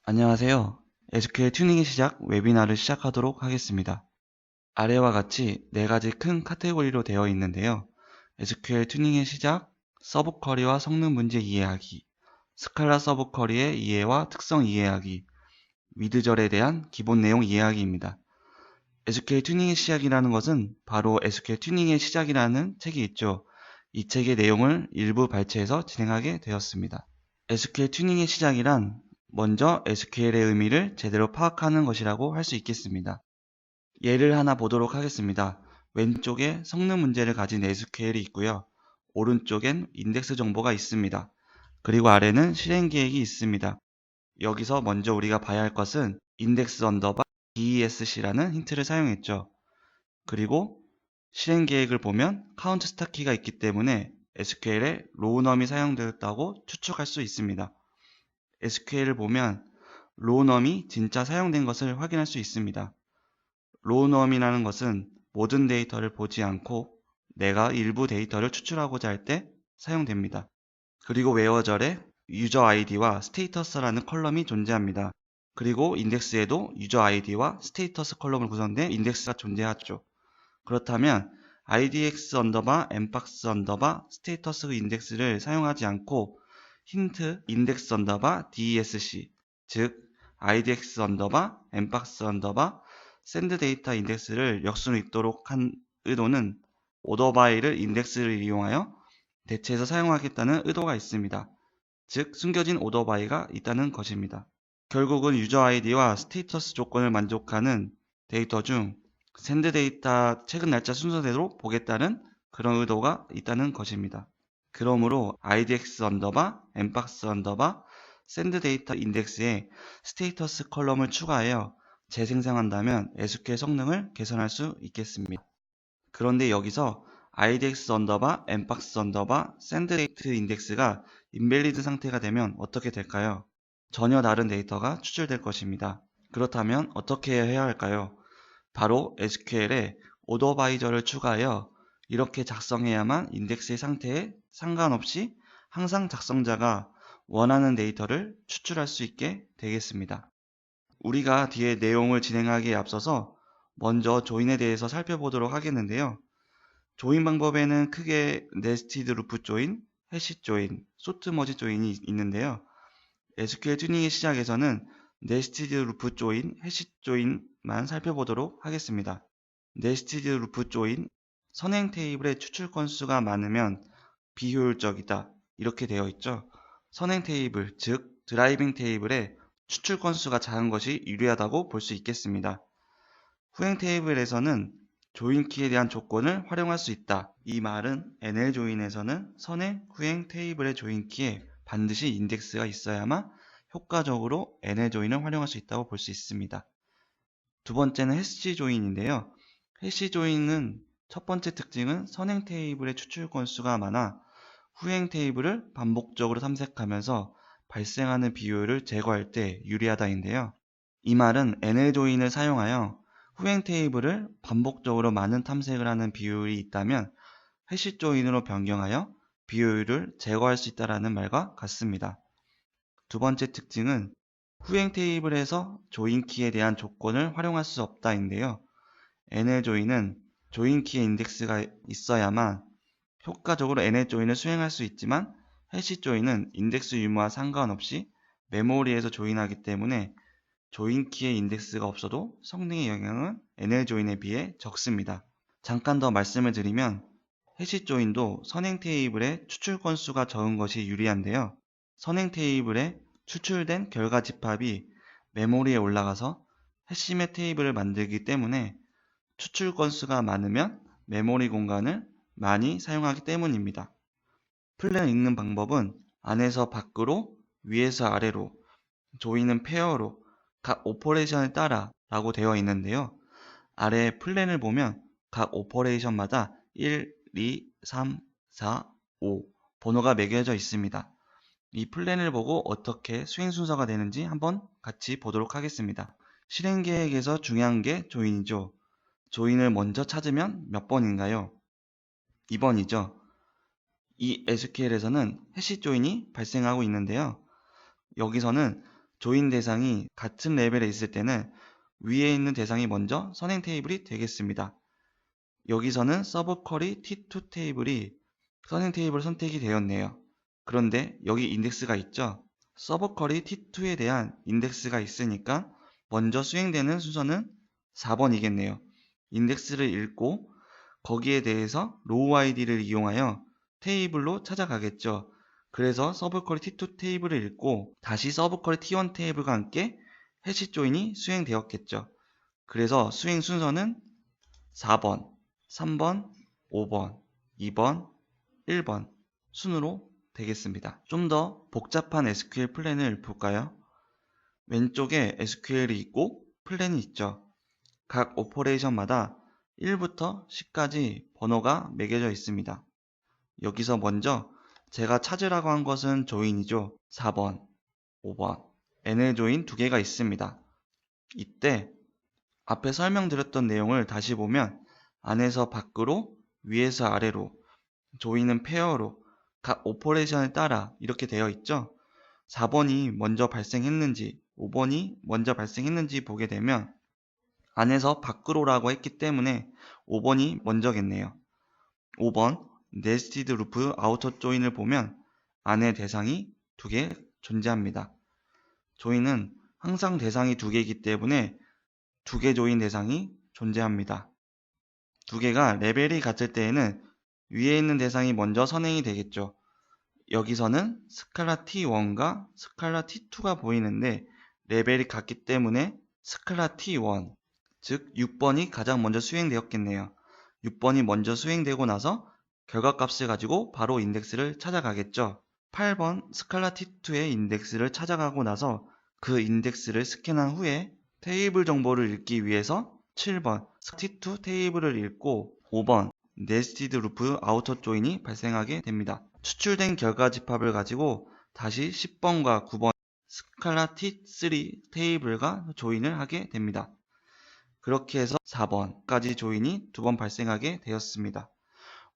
안녕하세요. SQL 튜닝의 시작 웨비나를 시작하도록 하겠습니다. 아래와 같이 네 가지 큰 카테고리로 되어 있는데요. SQL 튜닝의 시작, 서브 쿼리와 성능 문제 이해하기, 스칼라 서브 쿼리의 이해와 특성 이해하기, 위드절에 대한 기본 내용 이해하기입니다. SQL 튜닝의 시작이라는 것은 바로 SQL 튜닝의 시작이라는 책이 있죠. 이 책의 내용을 일부 발췌해서 진행하게 되었습니다. SQL 튜닝의 시작이란 먼저 SQL의 의미를 제대로 파악하는 것이라고 할 수 있겠습니다. 예를 하나 보도록 하겠습니다. 왼쪽에 성능 문제를 가진 SQL이 있고요. 오른쪽엔 인덱스 정보가 있습니다. 그리고 아래는 실행 계획이 있습니다. 여기서 먼저 우리가 봐야 할 것은 index 언더바 DESC라는 힌트를 사용했죠. 그리고 실행 계획을 보면 카운트 스타키가 있기 때문에 SQL에 로우넘이 사용되었다고 추측할 수 있습니다. SQL을 보면 로우넘이 진짜 사용된 것을 확인할 수 있습니다. 로우넘이라는 것은 모든 데이터를 보지 않고 내가 일부 데이터를 추출하고자 할 때 사용됩니다. 그리고 웨어절에 유저 아이디와 스테이터스라는 컬럼이 존재합니다. 그리고 인덱스에도 유저 아이디와 스테이터스 컬럼을 구성된 인덱스가 존재하죠. 그렇다면 idx 언더바 nbox 언더바 스테이터스 인덱스를 사용하지 않고 힌트 index 언더바 desc 즉 idx 언더바 nbox 언더바 send data 인덱스를 역순 읽도록 한 의도는 오더바이를 인덱스를 이용하여 대체해서 사용하겠다는 의도가 있습니다. 즉 숨겨진 오더바이가 있다는 것입니다. 결국은 유저 아이디와 스테이터스 조건을 만족하는 데이터 중 샌드 데이터 최근 날짜 순서대로 보겠다는 그런 의도가 있다는 것입니다. 그러므로 idx 언더바 nbox 언더바 샌드 데이터 인덱스에 스테이터스 컬럼을 추가하여 재생성한다면 SQL 성능을 개선할 수 있겠습니다. 그런데 여기서 idx 언더바 nbox 언더바 샌드 데이터 인덱스가 인밸리드 상태가 되면 어떻게 될까요? 전혀 다른 데이터가 추출될 것입니다. 그렇다면 어떻게 해야 할까요? 바로 SQL에 오더바이저를 추가하여 이렇게 작성해야만 인덱스의 상태에 상관없이 항상 작성자가 원하는 데이터를 추출할 수 있게 되겠습니다. 우리가 뒤에 내용을 진행하기에 앞서서 먼저 조인에 대해서 살펴보도록 하겠는데요. 조인 방법에는 크게 네스티드 루프 조인, 해시 조인, 소트 머지 조인이 있는데요. SQL 튜닝의 시작에서는 네스티드 루프 조인, 해시 조인만 살펴보도록 하겠습니다. 네스티드 루프 조인, 선행 테이블의 추출 건수가 많으면 비효율적이다. 이렇게 되어 있죠. 선행 테이블, 즉 드라이빙 테이블의 추출 건수가 작은 것이 유리하다고 볼 수 있겠습니다. 후행 테이블에서는 조인 키에 대한 조건을 활용할 수 있다. 이 말은 NL 조인에서는 선행, 후행 테이블의 조인 키에 반드시 인덱스가 있어야만 효과적으로 NL 조인을 활용할 수 있다고 볼 수 있습니다. 두 번째는 해시 조인인데요. 해시 조인은 첫 번째 특징은 선행 테이블의 추출 건수가 많아 후행 테이블을 반복적으로 탐색하면서 발생하는 비효율을 제거할 때 유리하다인데요. 이 말은 NL 조인을 사용하여 후행 테이블을 반복적으로 많은 탐색을 하는 비효율이 있다면 해시 조인으로 변경하여 비효율을 제거할 수 있다는 말과 같습니다. 두 번째 특징은 후행 테이블에서 조인 키에 대한 조건을 활용할 수 없다인데요. NL 조인은 조인 키의 인덱스가 있어야만 효과적으로 NL 조인을 수행할 수 있지만 해시 조인은 인덱스 유무와 상관없이 메모리에서 조인하기 때문에 조인 키의 인덱스가 없어도 성능의 영향은 NL 조인에 비해 적습니다. 잠깐 더 말씀을 드리면 해시 조인도 선행 테이블의 추출 건수가 적은 것이 유리한데요. 선행 테이블에 추출된 결과 집합이 메모리에 올라가서 해시의 테이블을 만들기 때문에 추출 건수가 많으면 메모리 공간을 많이 사용하기 때문입니다. 플랜을 읽는 방법은 안에서 밖으로, 위에서 아래로, 조인은 페어로, 각 오퍼레이션에 따라 라고 되어 있는데요. 아래 플랜을 보면 각 오퍼레이션마다 1, 2, 3, 4, 5 번호가 매겨져 있습니다. 이 플랜을 보고 어떻게 수행 순서가 되는지 한번 같이 보도록 하겠습니다. 실행 계획에서 중요한 게 조인이죠. 조인을 먼저 찾으면 몇 번인가요? 2번이죠. 이 SQL에서는 해시 조인이 발생하고 있는데요. 여기서는 조인 대상이 같은 레벨에 있을 때는 위에 있는 대상이 먼저 선행 테이블이 되겠습니다. 여기서는 서브 쿼리 T2 테이블이 선행 테이블 선택이 되었네요. 그런데 여기 인덱스가 있죠? 서브 쿼리 T2에 대한 인덱스가 있으니까 먼저 수행되는 순서는 4번이겠네요. 인덱스를 읽고 거기에 대해서 로우 아이디를 이용하여 테이블로 찾아가겠죠. 그래서 서브 쿼리 T2 테이블을 읽고 다시 서브 쿼리 T1 테이블과 함께 해시 조인이 수행되었겠죠. 그래서 수행 순서는 4번, 3번, 5번, 2번, 1번 순으로 되겠습니다. 좀 더 복잡한 SQL 플랜을 볼까요? 왼쪽에 SQL이 있고 플랜이 있죠. 각 오퍼레이션마다 1부터 10까지 번호가 매겨져 있습니다. 여기서 먼저 제가 찾으라고 한 것은 조인이죠. 4번, 5번, NL 조인 2개가 있습니다. 이때 앞에 설명드렸던 내용을 다시 보면 안에서 밖으로, 위에서 아래로, 조인은 페어로, 각 오퍼레이션에 따라 이렇게 되어 있죠. 4번이 먼저 발생했는지, 5번이 먼저 발생했는지 보게 되면 안에서 밖으로라고 했기 때문에 5번이 먼저겠네요. 5번 네스티드 루프 아우터 조인을 보면 안에 대상이 2개 존재합니다. 조인은 항상 대상이 2개이기 때문에 2개 조인 대상이 존재합니다. 2개가 레벨이 같을 때에는 위에 있는 대상이 먼저 선행이 되겠죠. 여기서는 스칼라 T1과 스칼라 T2가 보이는데 레벨이 같기 때문에 스칼라 T1, 즉 6번이 가장 먼저 수행되었겠네요. 6번이 먼저 수행되고 나서 결과값을 가지고 바로 인덱스를 찾아가겠죠. 8번 스칼라 T2의 인덱스를 찾아가고 나서 그 인덱스를 스캔한 후에 테이블 정보를 읽기 위해서 7번 T2 테이블을 읽고 5번 네스티드 루프 아우터 조인이 발생하게 됩니다. 추출된 결과 집합을 가지고 다시 10번과 9번 스칼라 T3 테이블과 조인을 하게 됩니다. 그렇게 해서 4번까지 조인이 2번 발생하게 되었습니다.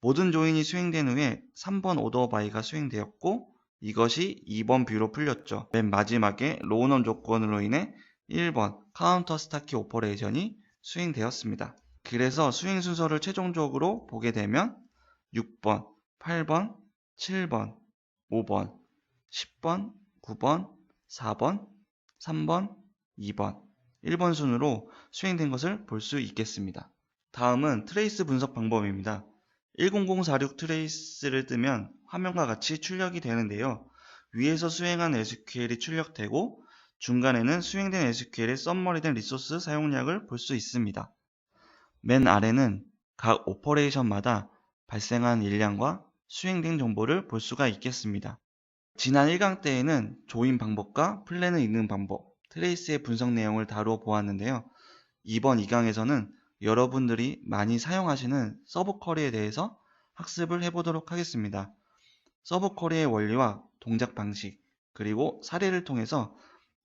모든 조인이 수행된 후에 3번 오더 바이가 수행되었고 이것이 2번 뷰로 풀렸죠. 맨 마지막에 로우넘 조건으로 인해 1번 카운터 스타키 오퍼레이션이 수행되었습니다. 그래서 수행 순서를 최종적으로 보게 되면 6번, 8번, 7번, 5번, 10번, 9번, 4번, 3번, 2번, 1번 순으로 수행된 것을 볼 수 있겠습니다. 다음은 트레이스 분석 방법입니다. 10046 트레이스를 뜨면 화면과 같이 출력이 되는데요. 위에서 수행한 SQL이 출력되고 중간에는 수행된 SQL의 썸머리된 리소스 사용량을 볼 수 있습니다. 맨 아래는 각 오퍼레이션마다 발생한 일량과 수행된 정보를 볼 수가 있겠습니다. 지난 1강 때에는 조인 방법과 플랜을 읽는 방법, 트레이스의 분석 내용을 다루어 보았는데요. 이번 2강에서는 여러분들이 많이 사용하시는 서브 쿼리에 대해서 학습을 해보도록 하겠습니다. 서브 쿼리의 원리와 동작 방식, 그리고 사례를 통해서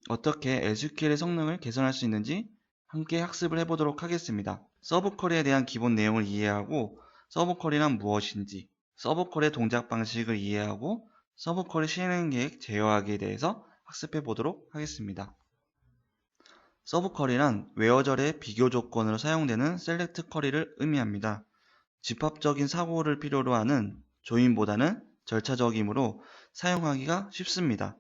어떻게 SQL의 성능을 개선할 수 있는지 함께 학습을 해보도록 하겠습니다. 서브 쿼리에 대한 기본 내용을 이해하고 서브 쿼리란 무엇인지, 서브 쿼리의 동작 방식을 이해하고 서브 쿼리 실행 계획 제어하기에 대해서 학습해 보도록 하겠습니다. 서브 쿼리란 웨어절의 비교 조건으로 사용되는 셀렉트 쿼리를 의미합니다. 집합적인 사고를 필요로 하는 조인보다는 절차적이므로 사용하기가 쉽습니다.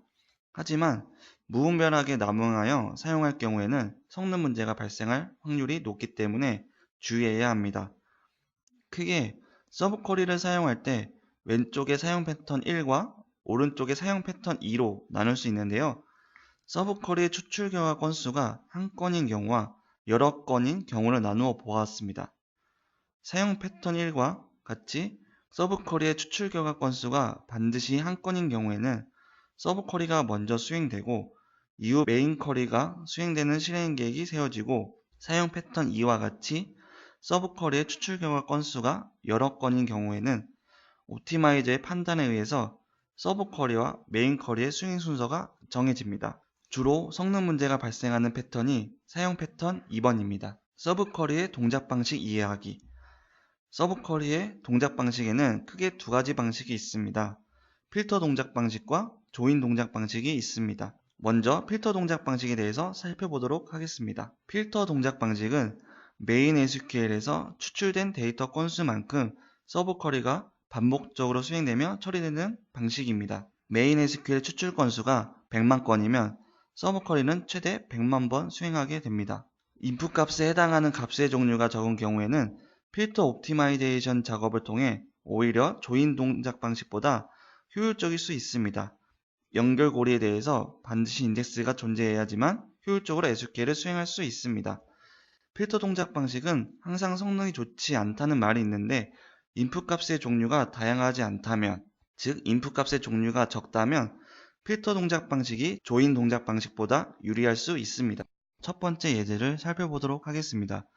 하지만 무분별하게 남용하여 사용할 경우에는 성능 문제가 발생할 확률이 높기 때문에 주의해야 합니다. 크게 서브 쿼리를 사용할 때 왼쪽의 사용 패턴 1과 오른쪽의 사용 패턴 2로 나눌 수 있는데요. 서브 쿼리의 추출 결과 건수가 한 건인 경우와 여러 건인 경우를 나누어 보았습니다. 사용 패턴 1과 같이 서브 쿼리의 추출 결과 건수가 반드시 한 건인 경우에는 서브 쿼리가 먼저 수행되고 이후 메인 쿼리가 수행되는 실행 계획이 세워지고 사용 패턴 2와 같이 서브 쿼리의 추출 결과 건수가 여러 건인 경우에는 옵티마이저의 판단에 의해서 서브 쿼리와 메인 쿼리의 수행 순서가 정해집니다. 주로 성능 문제가 발생하는 패턴이 사용 패턴 2번입니다. 서브 쿼리의 동작 방식 이해하기. 서브 쿼리의 동작 방식에는 크게 두 가지 방식이 있습니다. 필터 동작 방식과 조인 동작 방식이 있습니다. 먼저 필터 동작 방식에 대해서 살펴보도록 하겠습니다. 필터 동작 방식은 메인 SQL에서 추출된 데이터 건수만큼 서브 쿼리가 반복적으로 수행되며 처리되는 방식입니다. 메인 SQL 추출 건수가 100만 건이면 서브 쿼리는 최대 100만 번 수행하게 됩니다. 인풋 값에 해당하는 값의 종류가 적은 경우에는 필터 옵티마이제이션 작업을 통해 오히려 조인 동작 방식보다 효율적일 수 있습니다. 연결고리에 대해서 반드시 인덱스가 존재해야지만 효율적으로 SQL을 수행할 수 있습니다. 필터 동작 방식은 항상 성능이 좋지 않다는 말이 있는데 인풋 값의 종류가 다양하지 않다면, 즉 인풋 값의 종류가 적다면 필터 동작 방식이 조인 동작 방식보다 유리할 수 있습니다. 첫 번째 예제를 살펴보도록 하겠습니다.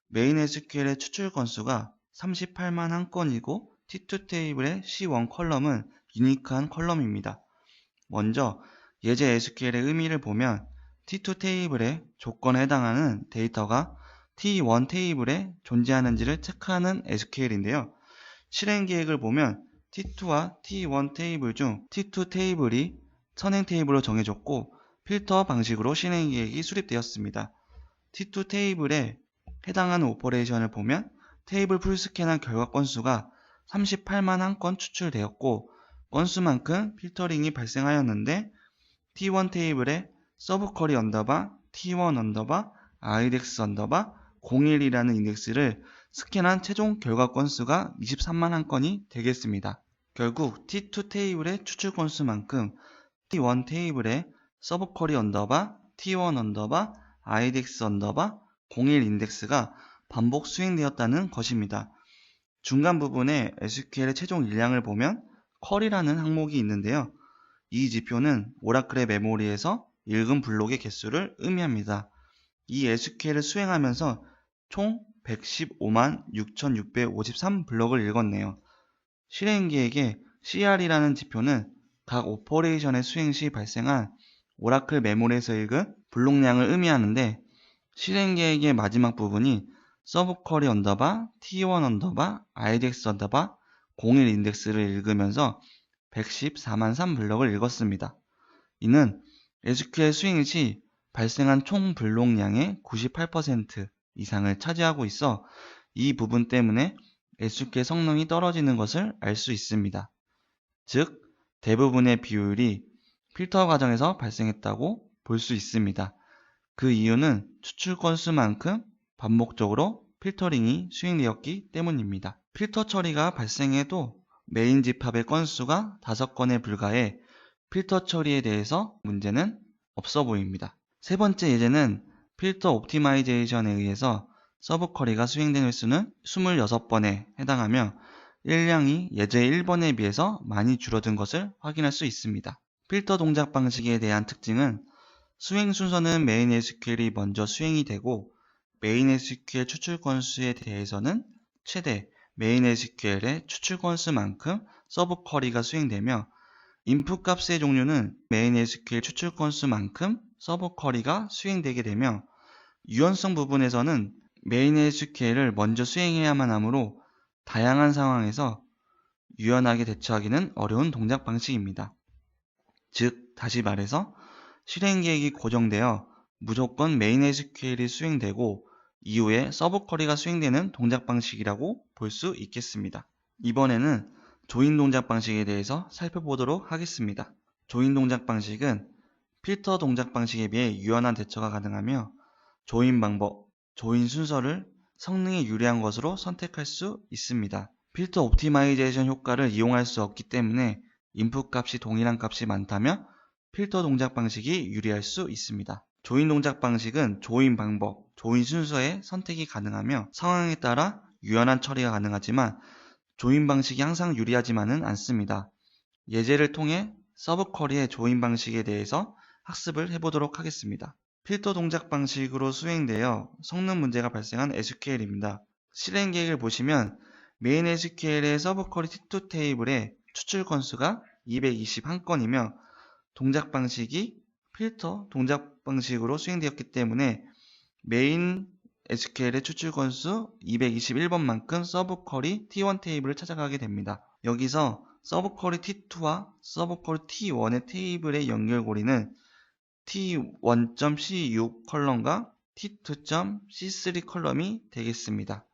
메인 SQL의 추출 건수가 38만 한 건이고 T2 테이블의 C1 컬럼은 유니크한 컬럼입니다. 먼저 예제 SQL의 의미를 보면 T2 테이블의 조건에 해당하는 데이터가 T1 테이블에 존재하는지를 체크하는 SQL인데요. 실행 계획을 보면 T2와 T1 테이블 중 T2 테이블이 선행 테이블로 정해졌고 필터 방식으로 실행 계획이 수립되었습니다. T2 테이블에 해당하는 오퍼레이션을 보면 테이블 풀스캔한 결과 건수가 38만 한 건 추출되었고 건수만큼 필터링이 발생하였는데 T1 테이블에 서브쿼리 언더바 T1 언더바 IDEX 언더바 01이라는 인덱스를 스캔한 최종 결과 건수가 23만 한 건이 되겠습니다. 결국 T2 테이블의 추출 건수만큼 T1 테이블에 서브쿼리 언더바 T1 언더바 IDEX 언더바 01 인덱스가 반복 수행되었다는 것입니다. 중간 부분에 SQL의 최종 일량을 보면 쿼리라는 항목이 있는데요. 이 지표는 오라클의 메모리에서 읽은 블록의 개수를 의미합니다. 이 SQL을 수행하면서 총 115만 6,653 블록을 읽었네요. 실행 계획의 CR이라는 지표는 각 오퍼레이션의 수행 시 발생한 오라클 메모리에서 읽은 블록량을 의미하는데 실행 계획의 마지막 부분이 서브쿼리 언더바 T1 언더바 IDEX 언더바 01 인덱스를 읽으면서 114만 3 블록을 읽었습니다. 이는 SQL 수행 시 발생한 총 블록량의 98% 이상을 차지하고 있어 이 부분 때문에 SQL 성능이 떨어지는 것을 알 수 있습니다. 즉, 대부분의 비효율이 필터 과정에서 발생했다고 볼 수 있습니다. 그 이유는 추출 건수만큼 반복적으로 필터링이 수행되었기 때문입니다. 필터 처리가 발생해도 메인 집합의 건수가 5건에 불과해 필터 처리에 대해서 문제는 없어 보입니다. 세 번째 예제는 필터 옵티마이제이션에 의해서 서브 쿼리가 수행된 횟수는 26번에 해당하며 일량이 예제 1번에 비해서 많이 줄어든 것을 확인할 수 있습니다. 필터 동작 방식에 대한 특징은 수행 순서는 메인 SQL이 먼저 수행이 되고 메인 SQL 추출 건수에 대해서는 최대 메인 SQL의 추출 건수만큼 서브 쿼리가 수행되며 인풋 값의 종류는 메인 SQL 추출 건수만큼 서브 쿼리가 수행되게 되며 유연성 부분에서는 메인 SQL을 먼저 수행해야만 하므로 다양한 상황에서 유연하게 대처하기는 어려운 동작 방식입니다. 즉, 다시 말해서 실행 계획이 고정되어 무조건 메인 SQL이 수행되고 이후에 서브 쿼리가 수행되는 동작 방식이라고 볼 수 있겠습니다. 이번에는 조인 동작 방식에 대해서 살펴보도록 하겠습니다. 조인 동작 방식은 필터 동작 방식에 비해 유연한 대처가 가능하며 조인 방법, 조인 순서를 성능에 유리한 것으로 선택할 수 있습니다. 필터 옵티마이제이션 효과를 이용할 수 없기 때문에 인풋 값이 동일한 값이 많다면 필터 동작 방식이 유리할 수 있습니다. 조인 동작 방식은 조인 방법, 조인 순서의 선택이 가능하며 상황에 따라 유연한 처리가 가능하지만 조인 방식이 항상 유리하지만은 않습니다. 예제를 통해 서브 쿼리의 조인 방식에 대해서 학습을 해보도록 하겠습니다. 필터 동작 방식으로 수행되어 성능 문제가 발생한 SQL입니다. 실행 계획을 보시면 메인 SQL의 서브 쿼리 T2 테이블의 추출 건수가 221건이며 동작 방식이 필터 동작 방식으로 수행되었기 때문에 메인 SQL의 추출 건수 221번만큼 서브 쿼리 T1 테이블을 찾아가게 됩니다. 여기서 서브 쿼리 T2와 서브 쿼리 T1의 테이블의 연결고리는 t1.c6 컬럼과 t2.c3 컬럼이 되겠습니다.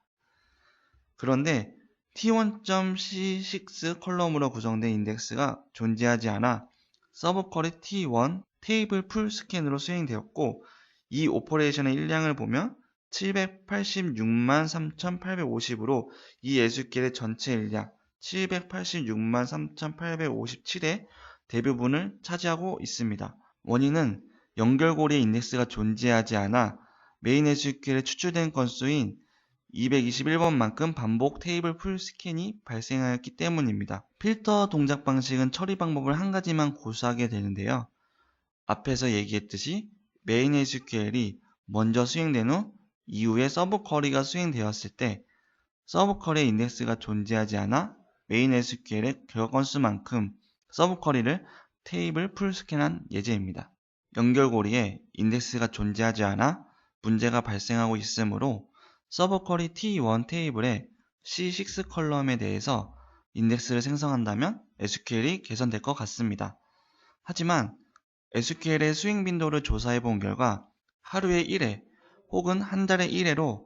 그런데 t1.c6 컬럼으로 구성된 인덱스가 존재하지 않아 서브 쿼리 t1 테이블 풀 스캔으로 수행되었고, 이 오퍼레이션의 일량을 보면 786만 3,850으로 이 SQL의 전체 일량 786만 3,857의 대부분을 차지하고 있습니다. 원인은 연결고리의 인덱스가 존재하지 않아 메인 SQL에 추출된 건수인 221번만큼 반복 테이블 풀 스캔이 발생하였기 때문입니다. 필터 동작 방식은 처리 방법을 한 가지만 고수하게 되는데요. 앞에서 얘기했듯이 메인 SQL이 먼저 수행된 후 이후에 서브 쿼리가 수행되었을 때 서브 쿼리의 인덱스가 존재하지 않아 메인 SQL의 결과 건수만큼 서브 쿼리를 테이블 풀 스캔한 예제입니다. 연결고리에 인덱스가 존재하지 않아 문제가 발생하고 있으므로 서브 쿼리 T1 테이블의 C6 컬럼에 대해서 인덱스를 생성한다면 SQL이 개선될 것 같습니다. 하지만 SQL의 수행 빈도를 조사해 본 결과 하루에 1회 혹은 한 달에 1회로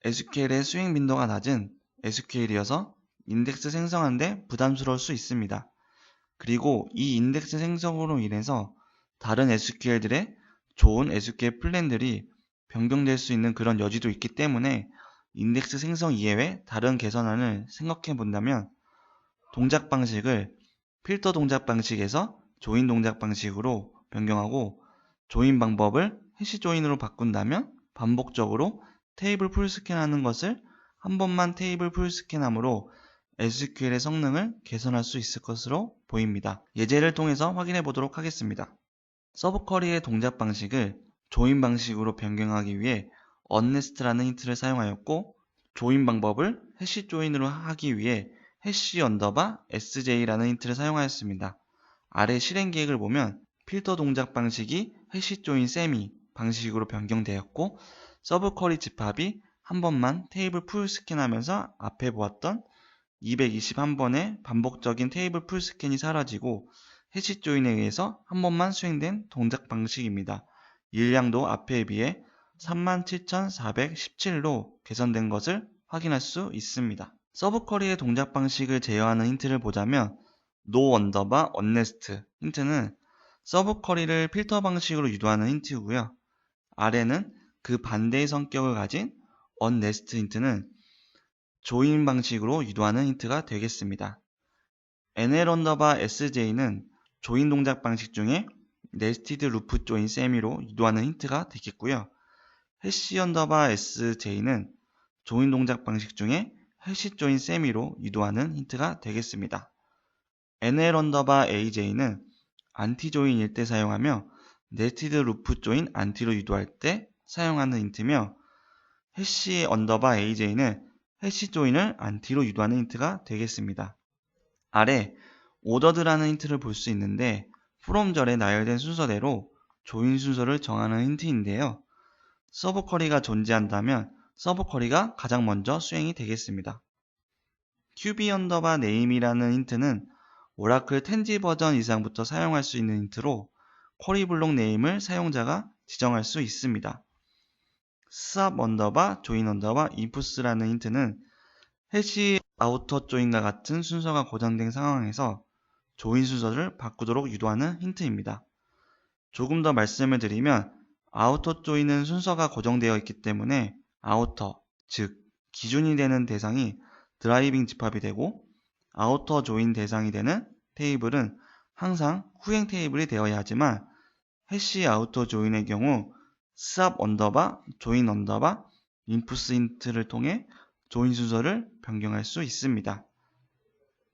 SQL의 수행 빈도가 낮은 SQL이어서 인덱스 생성하는데 부담스러울 수 있습니다. 그리고 이 인덱스 생성으로 인해서 다른 SQL들의 좋은 SQL 플랜들이 변경될 수 있는 그런 여지도 있기 때문에 인덱스 생성 이외의 다른 개선안을 생각해 본다면 동작 방식을 필터 동작 방식에서 조인 동작 방식으로 변경하고 조인 방법을 해시 조인으로 바꾼다면 반복적으로 테이블 풀 스캔하는 것을 한 번만 테이블 풀 스캔함으로 SQL의 성능을 개선할 수 있을 것으로 보입니다. 예제를 통해서 확인해 보도록 하겠습니다. 서브 쿼리의 동작 방식을 조인 방식으로 변경하기 위해 onNest라는 힌트를 사용하였고, 조인 방법을 해시 조인으로 하기 위해 해시 언더바 sj라는 힌트를 사용하였습니다. 아래 실행 계획을 보면 필터 동작 방식이 해시 조인 세미 방식으로 변경되었고, 서브 쿼리 집합이 한 번만 테이블 풀 스캔하면서 앞에 보았던 221번의 반복적인 테이블 풀 스캔이 사라지고 해시 조인에 의해서 한 번만 수행된 동작 방식입니다. 일량도 앞에 비해 37,417로 개선된 것을 확인할 수 있습니다. 서브 쿼리의 동작 방식을 제어하는 힌트를 보자면 no 언더바 onNest 힌트는 서브 쿼리를 필터 방식으로 유도하는 힌트고요. 아래는 그 반대의 성격을 가진 onNest 힌트는 조인 방식으로 유도하는 힌트가 되겠습니다. nl 언더바 sj는 조인 동작 방식 중에 네스티드 루프 조인 세미로 유도하는 힌트가 되겠고요. 해시 언더바 sj는 조인 동작 방식 중에 해시 조인 세미로 유도하는 힌트가 되겠습니다. nl 언더바 aj는 안티 조인일 때 사용하며 네스티드 루프 조인 안티로 유도할 때 사용하는 힌트며, 해시 언더바 aj는 해시 조인을 안티로 유도하는 힌트가 되겠습니다. 아래 ordered라는 힌트를 볼 수 있는데 from 절에 나열된 순서대로 조인 순서를 정하는 힌트인데요. 서브 쿼리가 존재한다면 서브 쿼리가 가장 먼저 수행이 되겠습니다. qb 언더바 name이라는 힌트는 오라클 텐지 버전 이상부터 사용할 수 있는 힌트로 쿼리 블록 네임을 사용자가 지정할 수 있습니다. swap 언더바 join 언더바 infs라는 힌트는 해시 아우터 조인과 같은 순서가 고정된 상황에서 조인 순서를 바꾸도록 유도하는 힌트입니다. 조금 더 말씀을 드리면 아우터 조인은 순서가 고정되어 있기 때문에 아우터, 즉 기준이 되는 대상이 드라이빙 집합이 되고, 아우터 조인 대상이 되는 테이블은 항상 후행 테이블이 되어야 하지만 해시 아우터 조인의 경우 swap 언더바 join 언더바 infs 힌트를 통해 조인 순서를 변경할 수 있습니다.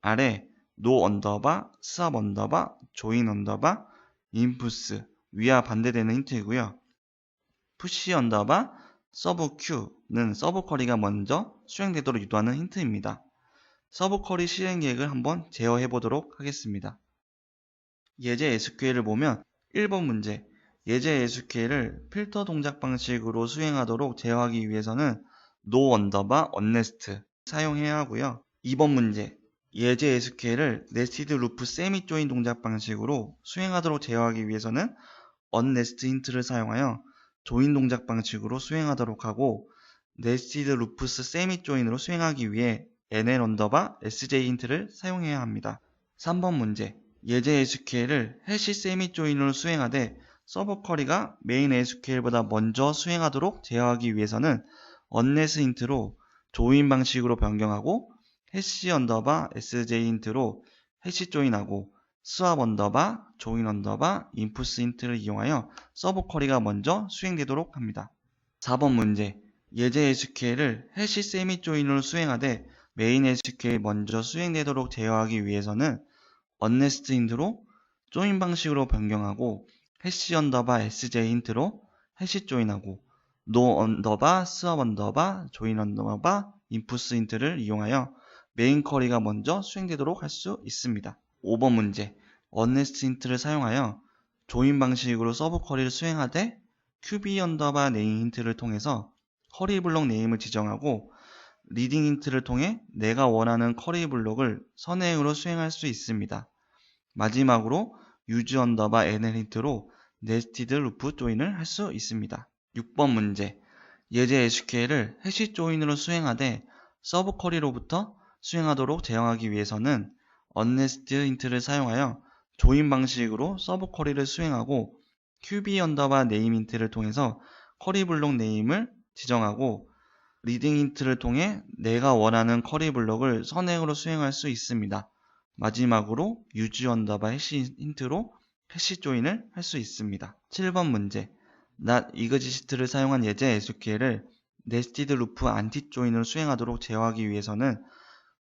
아래 no 언더바 swap 언더바 join 언더바 infs 위와 반대되는 힌트이고요. push 언더바 서브 qu는 서브 쿼리가 먼저 수행되도록 유도하는 힌트입니다. 서브 쿼리 실행 계획을 한번 제어해 보도록 하겠습니다. 예제 SQL을 보면 1번 문제, 예제 SQL을 필터 동작 방식으로 수행하도록 제어하기 위해서는 no 언더바 onNest 사용해야 하고요. 2번 문제, 예제 SQL을 네스티드 루프 세미 조인 동작 방식으로 수행하도록 제어하기 위해서는 onNest 힌트를 사용하여 조인 동작 방식으로 수행하도록 하고 nested loop스 세미 조인으로 수행하기 위해 nl 언더바 sj 힌트를 사용해야 합니다. 3번 문제. 예제 SQL을 해시 세미 조인으로 수행하되 서버 쿼리가 메인 SQL보다 먼저 수행하도록 제어하기 위해서는 onNest 힌트로 조인 방식으로 변경하고 해시 언더바 sj 힌트로 해시 조인하고 스왑 언더바 조인 언더바 인풋스 힌트를 이용하여 서버 쿼리가 먼저 수행되도록 합니다. 4번 문제. 예제 SQL을 해시 세미 조인으로 수행하되 메인 SQL 먼저 수행되도록 제어하기 위해서는 onNest 힌트로 조인 방식으로 변경하고 해시 언더바 sj 힌트로 해시 조인하고 no 언더바 스왑 언더바 조인 언더바 인풋스 힌트를 이용하여 메인 쿼리가 먼저 수행되도록 할 수 있습니다. 5번 문제. onNest 힌트를 사용하여 조인 방식으로 서브 쿼리를 수행하되 qb 언더바 네임 힌트를 통해서 쿼리 블록 네임을 지정하고 리딩 힌트를 통해 내가 원하는 쿼리 블록을 선행으로 수행할 수 있습니다. 마지막으로 use 언더바 nl 힌트로 nested loop 조인을 할 수 있습니다. 6번 문제. 예제 SQL을 해시 조인으로 수행하되 서브 쿼리로부터 수행하도록 제어하기 위해서는 onNest 힌트를 사용하여 조인 방식으로 서브 쿼리를 수행하고 qb 언더바 네임 힌트를 통해서 쿼리 블록 네임을 지정하고 리딩 힌트를 통해 내가 원하는 쿼리 블록을 선행으로 수행할 수 있습니다. 마지막으로 use 언더바 해시 힌트로 해시 조인을 할 수 있습니다. 7번 문제. not exit를 사용한 예제 SQL을 nested loop anti 조인으로 수행하도록 제어하기 위해서는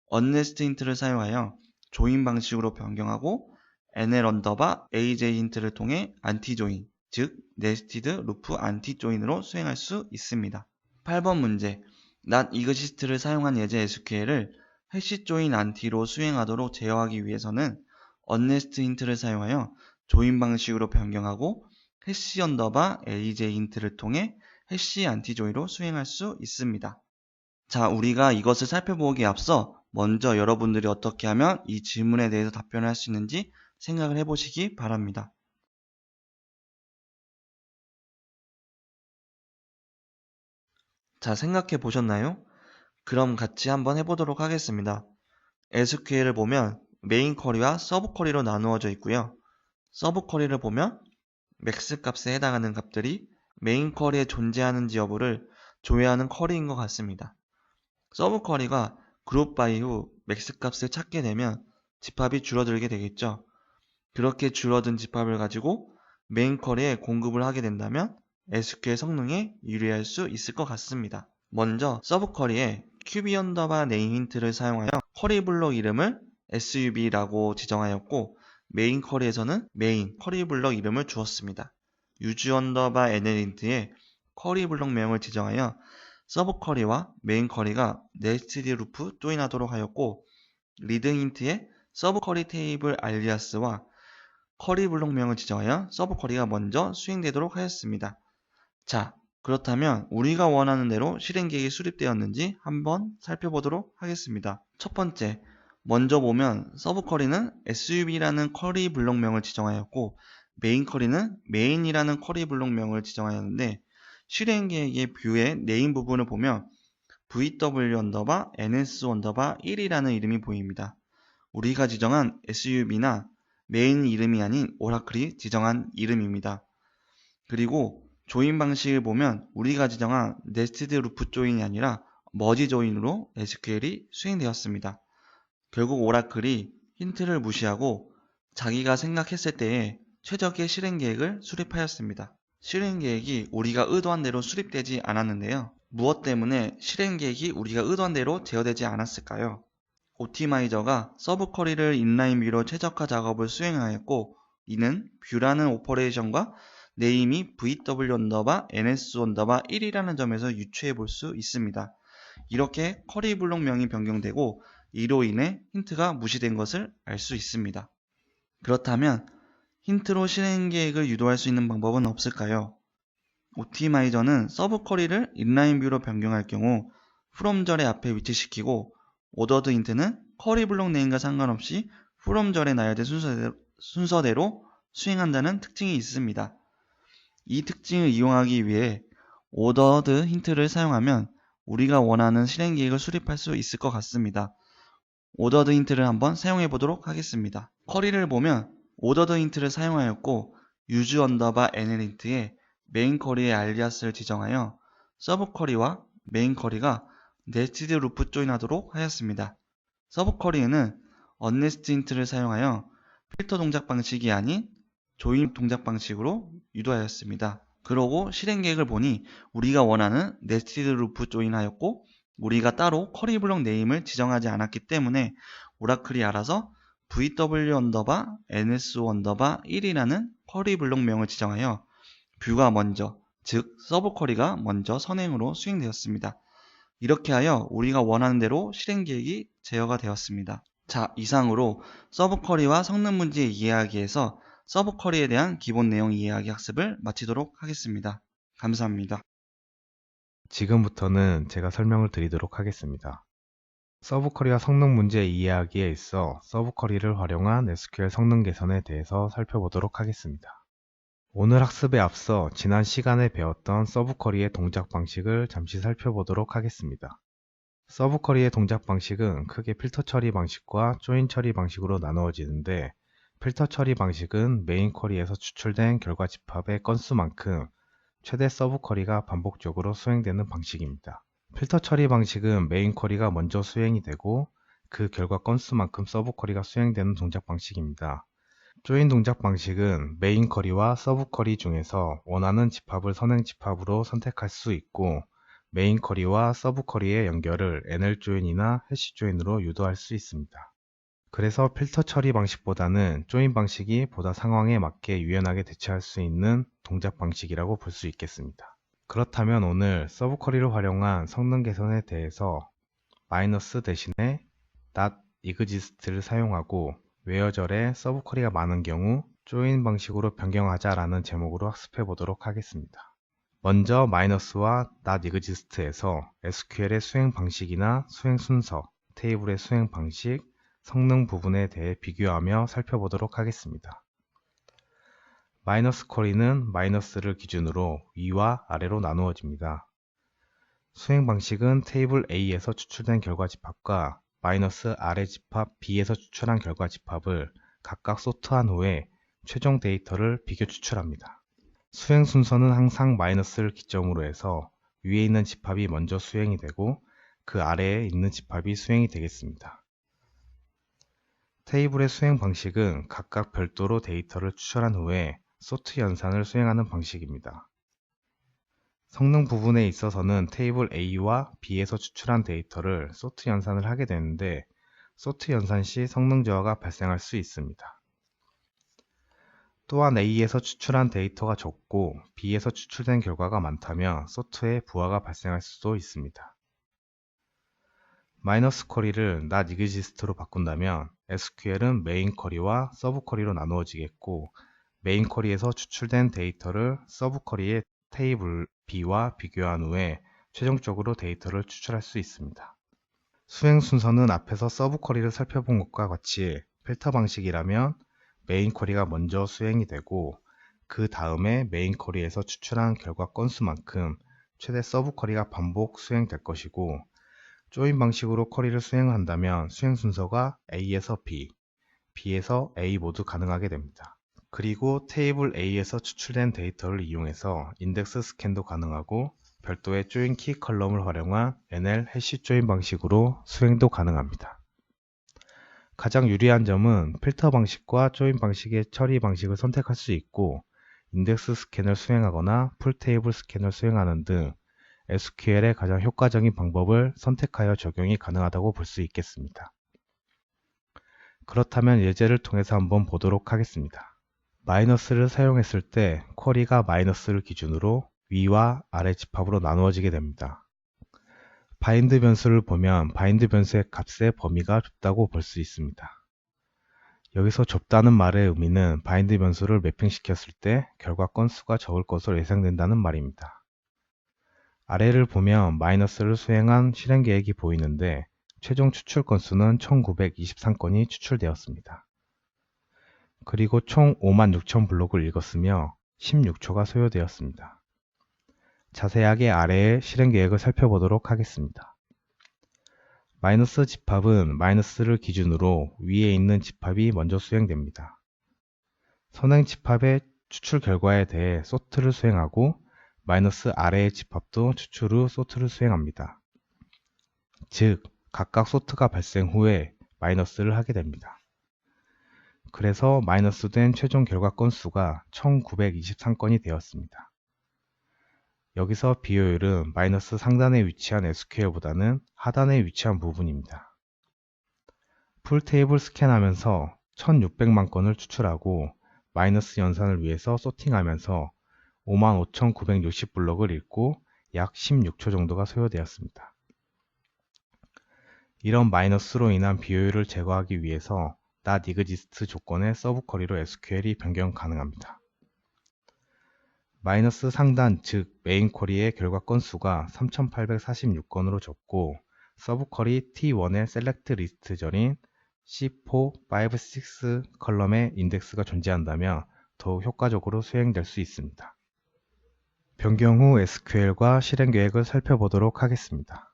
onNest 힌트를 사용하여 조인 방식으로 변경하고 nl 언더바 aj 힌트를 통해 anti 조인, 즉 nested loop anti 조인으로 수행할 수 있습니다. 8번 문제. not exit를 사용한 예제 SQL을 해시 조인 anti로 수행하도록 제어하기 위해서는 onNest 힌트를 사용하여 조인 방식으로 변경하고 해시 언더바 aj 힌트를 통해 해시 anti 조인으로 수행할 수 있습니다. 자, 우리가 이것을 살펴보기에 앞서 먼저 여러분들이 어떻게 하면 이 질문에 대해서 답변을 할 수 있는지 생각을 해보시기 바랍니다. 자, 생각해 보셨나요? 그럼 같이 한번 해보도록 하겠습니다. SQL을 보면 메인 쿼리와 서브 쿼리로 나누어져 있고요. 서브 쿼리를 보면 맥스 값에 해당하는 값들이 메인 쿼리에 존재하는지 여부를 조회하는 쿼리인 것 같습니다. 서브 쿼리가 그룹 바이 후 맥스 값을 찾게 되면 집합이 줄어들게 되겠죠. 그렇게 줄어든 집합을 가지고 메인 쿼리에 공급을 하게 된다면 SQL 성능에 유리할 수 있을 것 같습니다. 먼저 서브 쿼리에 qb 언더바 네임 힌트를 사용하여 쿼리 블록 이름을 sub라고 지정하였고 메인 쿼리에서는 메인 쿼리 블록 이름을 주었습니다. use 언더바 nl 힌트에 쿼리 블록명을 지정하여 서브 쿼리와 메인 쿼리가 nested loop 조인하도록 하였고 리딩 힌트에 서브 쿼리 테이블 알리아스와 쿼리 블록명을 지정하여 서브 쿼리가 먼저 수행되도록 하였습니다. 자, 그렇다면 우리가 원하는 대로 실행 계획이 수립되었는지 한번 살펴보도록 하겠습니다. 첫 번째, 먼저 보면 서브 쿼리는 sub라는 쿼리 블록명을 지정하였고 메인 쿼리는 main이라는 쿼리 블록명을 지정하였는데 실행 계획의 뷰의 네임 부분을 보면 vw 언더바 ns 언더바 1이라는 이름이 보입니다. 우리가 지정한 sub나 메인 이름이 아닌 오라클이 지정한 이름입니다. 그리고 조인 방식을 보면 우리가 지정한 nested loop 조인이 아니라 머지 조인으로 SQL이 수행되었습니다. 결국 오라클이 힌트를 무시하고 자기가 생각했을 때에 최적의 실행 계획을 수립하였습니다. 실행 계획이 우리가 의도한 대로 수립되지 않았는데요. 무엇 때문에 실행 계획이 우리가 의도한 대로 제어되지 않았을까요? 옵티마이저가 서브 쿼리를 인라인 뷰로 최적화 작업을 수행하였고 이는 뷰라는 오퍼레이션과 네임이 vw 언더바 ns 언더바 1이라는 점에서 유추해 볼 수 있습니다. 이렇게 쿼리 블록명이 변경되고 이로 인해 힌트가 무시된 것을 알 수 있습니다. 그렇다면 힌트로 실행 계획을 유도할 수 있는 방법은 없을까요? 옵티마이저는 서브 쿼리를 인라인 뷰로 변경할 경우 from 절의 앞에 위치시키고 ordered 힌트는 쿼리 블록 네임과 상관없이 from 절에 나열된 순서대로 수행한다는 특징이 있습니다. 이 특징을 이용하기 위해 ordered 힌트를 사용하면 우리가 원하는 실행 계획을 수립할 수 있을 것 같습니다. ordered 힌트를 한번 사용해 보도록 하겠습니다. 쿼리를 보면 ordered 힌트를 사용하였고 use NL 힌트에 메인 쿼리의 알리아스를 지정하여 서브 쿼리와 메인 쿼리가 네스티드 루프 조인하도록 하였습니다. 서브 쿼리에는 언네스트 힌트를 사용하여 필터 동작 방식이 아닌 조인 동작 방식으로 유도하였습니다. 그러고 실행 계획을 보니 우리가 원하는 네스티드 루프 조인하였고 우리가 따로 쿼리 블록 네임을 지정하지 않았기 때문에 오라클이 알아서 vw 언더바 nso 언더바 1이라는 쿼리 블록명을 지정하여 뷰가 먼저, 즉 서브 쿼리가 먼저 선행으로 수행되었습니다. 이렇게 하여 우리가 원하는 대로 실행 계획이 제어가 되었습니다. 자, 이상으로 서브 쿼리와 성능 문제 이해하기에서 서브 쿼리에 대한 기본 내용 이해하기 학습을 마치도록 하겠습니다. 감사합니다. 지금부터는 제가 설명을 드리도록 하겠습니다. 서브 쿼리와 성능 문제 이해하기에 있어 서브 쿼리를 활용한 SQL 성능 개선에 대해서 살펴보도록 하겠습니다. 오늘 학습에 앞서 지난 시간에 배웠던 서브 쿼리의 동작 방식을 잠시 살펴보도록 하겠습니다. 서브 쿼리의 동작 방식은 크게 필터 처리 방식과 조인 처리 방식으로 나누어지는데, 필터 처리 방식은 메인 쿼리에서 추출된 결과 집합의 건수만큼 최대 서브 쿼리가 반복적으로 수행되는 방식입니다. 필터 처리 방식은 메인 쿼리가 먼저 수행이 되고 그 결과 건수만큼 서브 쿼리가 수행되는 동작 방식입니다. 조인 동작 방식은 메인 쿼리와 서브 쿼리 중에서 원하는 집합을 선행 집합으로 선택할 수 있고 메인 쿼리와 서브 쿼리의 연결을 NL 조인이나 해시 조인으로 유도할 수 있습니다. 그래서 필터 처리 방식보다는 조인 방식이 보다 상황에 맞게 유연하게 대처할 수 있는 동작 방식이라고 볼 수 있겠습니다. 그렇다면 오늘 서브 쿼리를 활용한 성능 개선에 대해서 마이너스 대신에 not exist를 사용하고 웨어절에 서브 쿼리가 많은 경우 조인 방식으로 변경하자라는 제목으로 학습해 보도록 하겠습니다. 먼저 마이너스와 not exist에서 SQL의 수행 방식이나 수행 순서, 테이블의 수행 방식, 성능 부분에 대해 비교하며 살펴보도록 하겠습니다. 마이너스 쿼리는 마이너스를 기준으로 위와 아래로 나누어집니다. 수행 방식은 테이블 A에서 추출된 결과 집합과 마이너스 아래 집합 B에서 추출한 결과 집합을 각각 소트한 후에 최종 데이터를 비교 추출합니다. 수행 순서는 항상 마이너스를 기점으로 해서 위에 있는 집합이 먼저 수행이 되고 그 아래에 있는 집합이 수행이 되겠습니다. 테이블의 수행 방식은 각각 별도로 데이터를 추출한 후에 소트 연산을 수행하는 방식입니다. 성능 부분에 있어서는 테이블 A와 B에서 추출한 데이터를 소트 연산을 하게 되는데 소트 연산 시 성능 저하가 발생할 수 있습니다. 또한 A에서 추출한 데이터가 적고 B에서 추출된 결과가 많다면 소트에 부하가 발생할 수도 있습니다. 마이너스 쿼리를 not exist로 바꾼다면 SQL은 메인 쿼리와 서브 쿼리로 나누어지겠고 메인 쿼리에서 추출된 데이터를 서브 쿼리의 테이블 B와 비교한 후에 최종적으로 데이터를 추출할 수 있습니다. 수행 순서는 앞에서 서브 쿼리를 살펴본 것과 같이 필터 방식이라면 메인 쿼리가 먼저 수행이 되고 그 다음에 메인 쿼리에서 추출한 결과 건수만큼 최대 서브 쿼리가 반복 수행될 것이고 조인 방식으로 쿼리를 수행한다면 수행 순서가 A에서 B, B에서 A 모두 가능하게 됩니다. 그리고 테이블 A에서 추출된 데이터를 이용해서 인덱스 스캔도 가능하고 별도의 조인 키 컬럼을 활용한 NL 해시 조인 방식으로 수행도 가능합니다. 가장 유리한 점은 필터 방식과 조인 방식의 처리 방식을 선택할 수 있고 인덱스 스캔을 수행하거나 풀 테이블 스캔을 수행하는 등 SQL의 가장 효과적인 방법을 선택하여 적용이 가능하다고 볼 수 있겠습니다. 그렇다면 예제를 통해서 한번 보도록 하겠습니다. 마이너스를 사용했을 때 쿼리가 마이너스를 기준으로 위와 아래 집합으로 나누어지게 됩니다. 바인드 변수를 보면 바인드 변수의 값의 범위가 좁다고 볼 수 있습니다. 여기서 좁다는 말의 의미는 바인드 변수를 매핑시켰을 때 결과 건수가 적을 것으로 예상된다는 말입니다. 아래를 보면 마이너스를 수행한 실행 계획이 보이는데 최종 추출 건수는 1923건이 추출되었습니다. 그리고 총 56,000 블록을 읽었으며 16초가 소요되었습니다. 자세하게 아래의 실행 계획을 살펴보도록 하겠습니다. 마이너스 집합은 마이너스를 기준으로 위에 있는 집합이 먼저 수행됩니다. 선행 집합의 추출 결과에 대해 소트를 수행하고 마이너스 아래의 집합도 추출 후 소트를 수행합니다. 즉, 각각 소트가 발생 후에 마이너스를 하게 됩니다. 그래서 마이너스된 최종 결과 건수가 1923건이 되었습니다. 여기서 비효율은 마이너스 상단에 위치한 SQL보다는 하단에 위치한 부분입니다. 풀테이블 스캔하면서 1600만 건을 추출하고 마이너스 연산을 위해서 소팅하면서 55,960블럭을 읽고 약 16초 정도가 소요되었습니다. 이런 마이너스로 인한 비효율을 제거하기 위해서 not exist 조건의 서브 쿼리로 SQL이 변경 가능합니다. 마이너스 상단 즉 메인 쿼리의 결과 건수가 3846건으로 적고 서브 쿼리 T1의 셀렉트 리스트 절인 C4, 5, 6 컬럼의 인덱스가 존재한다면 더욱 효과적으로 수행될 수 있습니다. 변경 후 SQL과 실행 계획을 살펴보도록 하겠습니다.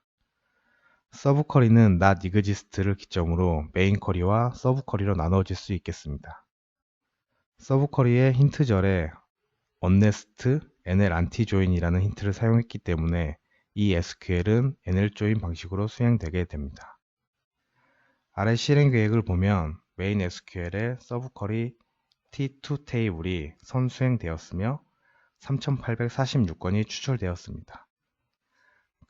서브 쿼리는 not exist를 기점으로 메인 쿼리와 서브 쿼리로 나누어질 수 있겠습니다. 서브 쿼리의 힌트절에 언네스트 nl anti-join이라는 힌트를 사용했기 때문에 이 SQL은 nl join 방식으로 수행되게 됩니다. 아래 실행 계획을 보면 메인 SQL의 서브 쿼리 T2 테이블이 선수행되었으며 3846건이 추출되었습니다.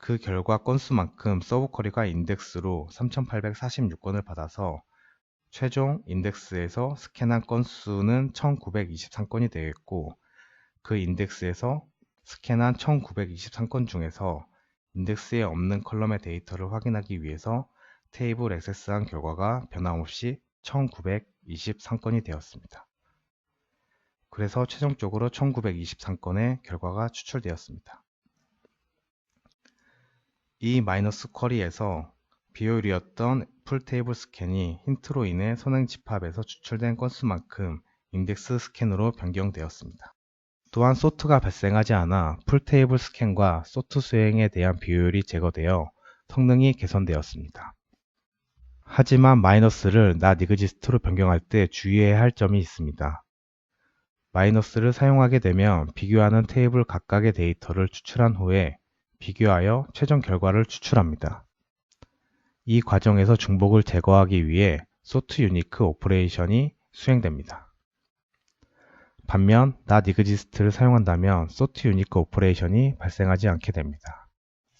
그 결과 건수만큼 서브 쿼리가 인덱스로 3846건을 받아서 최종 인덱스에서 스캔한 건수는 1923건이 되겠고 그 인덱스에서 스캔한 1923건 중에서 인덱스에 없는 컬럼의 데이터를 확인하기 위해서 테이블 액세스한 결과가 변함없이 1923건이 되었습니다. 그래서 최종적으로 1923건의 결과가 추출되었습니다. 이 마이너스 쿼리에서 비효율이었던 풀테이블 스캔이 힌트로 인해 선행 집합에서 추출된 건수만큼 인덱스 스캔으로 변경되었습니다. 또한 소트가 발생하지 않아 풀테이블 스캔과 소트 수행에 대한 비효율이 제거되어 성능이 개선되었습니다. 하지만 마이너스를 not exist로 변경할 때 주의해야 할 점이 있습니다. 마이너스를 사용하게 되면 비교하는 테이블 각각의 데이터를 추출한 후에 비교하여 최종 결과를 추출합니다. 이 과정에서 중복을 제거하기 위해 sort unique 오퍼레이션이 수행됩니다. 반면 not exist를 사용한다면 sort unique 오퍼레이션이 발생하지 않게 됩니다.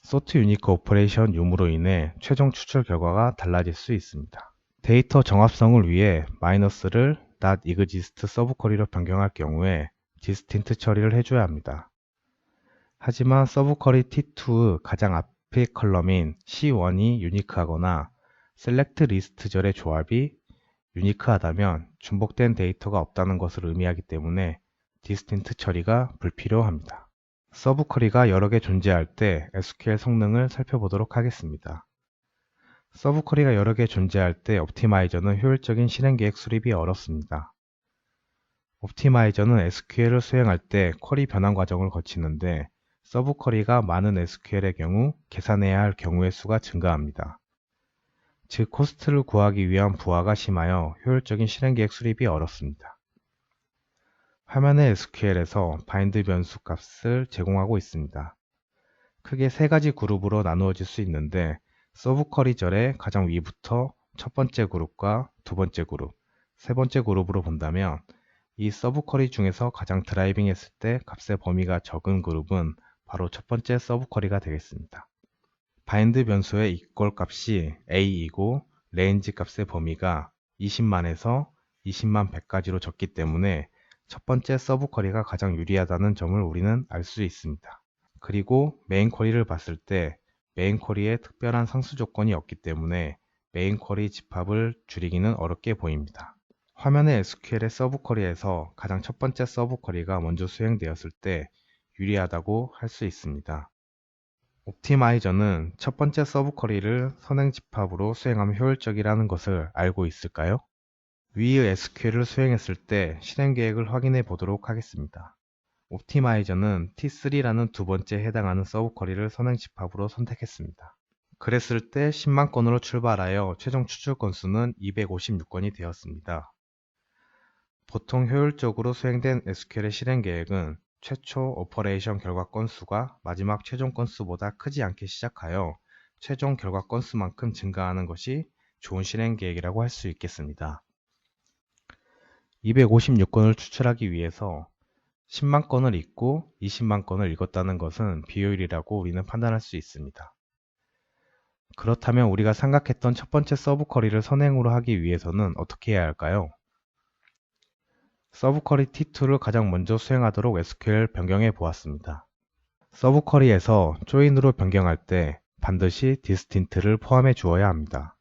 sort unique 오퍼레이션 유무로 인해 최종 추출 결과가 달라질 수 있습니다. 데이터 정합성을 위해 마이너스를 not exist 서브 쿼리로 변경할 경우에 distinct 처리를 해줘야 합니다. 하지만 서브 쿼리 T2의 가장 앞의 컬럼인 C1이 유니크하거나 셀렉트 리스트절의 조합이 유니크하다면 중복된 데이터가 없다는 것을 의미하기 때문에 distinct 처리가 불필요합니다. 서브 쿼리가 여러 개 존재할 때 SQL 성능을 살펴보도록 하겠습니다. 서브 쿼리가 여러 개 존재할 때 옵티마이저는 효율적인 실행 계획 수립이 어렵습니다. 옵티마이저는 SQL을 수행할 때 쿼리 변환 과정을 거치는데 서브 쿼리가 많은 SQL의 경우 계산해야 할 경우의 수가 증가합니다. 즉 코스트를 구하기 위한 부하가 심하여 효율적인 실행 계획 수립이 어렵습니다. 화면의 SQL에서 바인드 변수 값을 제공하고 있습니다. 크게 세 가지 그룹으로 나누어질 수 있는데 서브 쿼리 절의 가장 위부터 첫 번째 그룹과 두 번째 그룹, 세 번째 그룹으로 본다면 이 서브 쿼리 중에서 가장 드라이빙 했을 때 값의 범위가 적은 그룹은 바로 첫 번째 서브 쿼리가 되겠습니다. 바인드 변수의 equal 값이 a이고 range 값의 범위가 20만에서 20만 100까지로 적기 때문에 첫 번째 서브 쿼리가 가장 유리하다는 점을 우리는 알 수 있습니다. 그리고 메인 쿼리를 봤을 때 메인 쿼리에 특별한 상수 조건이 없기 때문에 메인 쿼리 집합을 줄이기는 어렵게 보입니다. 화면의 SQL의 서브 쿼리에서 가장 첫 번째 서브 쿼리가 먼저 수행되었을 때 유리하다고 할 수 있습니다. 옵티마이저는 첫 번째 서브 쿼리를 선행 집합으로 수행하면 효율적이라는 것을 알고 있을까요? 위의 SQL을 수행했을 때 실행 계획을 확인해 보도록 하겠습니다. 옵티마이저는 T3라는 두 번째 해당하는 서브 쿼리를 선행 집합으로 선택했습니다. 그랬을 때 10만 건으로 출발하여 최종 추출 건수는 256건이 되었습니다. 보통 효율적으로 수행된 SQL의 실행 계획은 최초 오퍼레이션 결과 건수가 마지막 최종 건수보다 크지 않게 시작하여 최종 결과 건수만큼 증가하는 것이 좋은 실행 계획이라고 할 수 있겠습니다. 256건을 추출하기 위해서 10만 건을 읽고 20만 건을 읽었다는 것은 비효율이라고 우리는 판단할 수 있습니다. 그렇다면 우리가 생각했던 첫 번째 서브 쿼리를 선행으로 하기 위해서는 어떻게 해야 할까요? 서브 쿼리 T2를 가장 먼저 수행하도록 SQL 변경해 보았습니다. 서브 쿼리에서 조인으로 변경할 때 반드시 디스틴트를 포함해 주어야 합니다.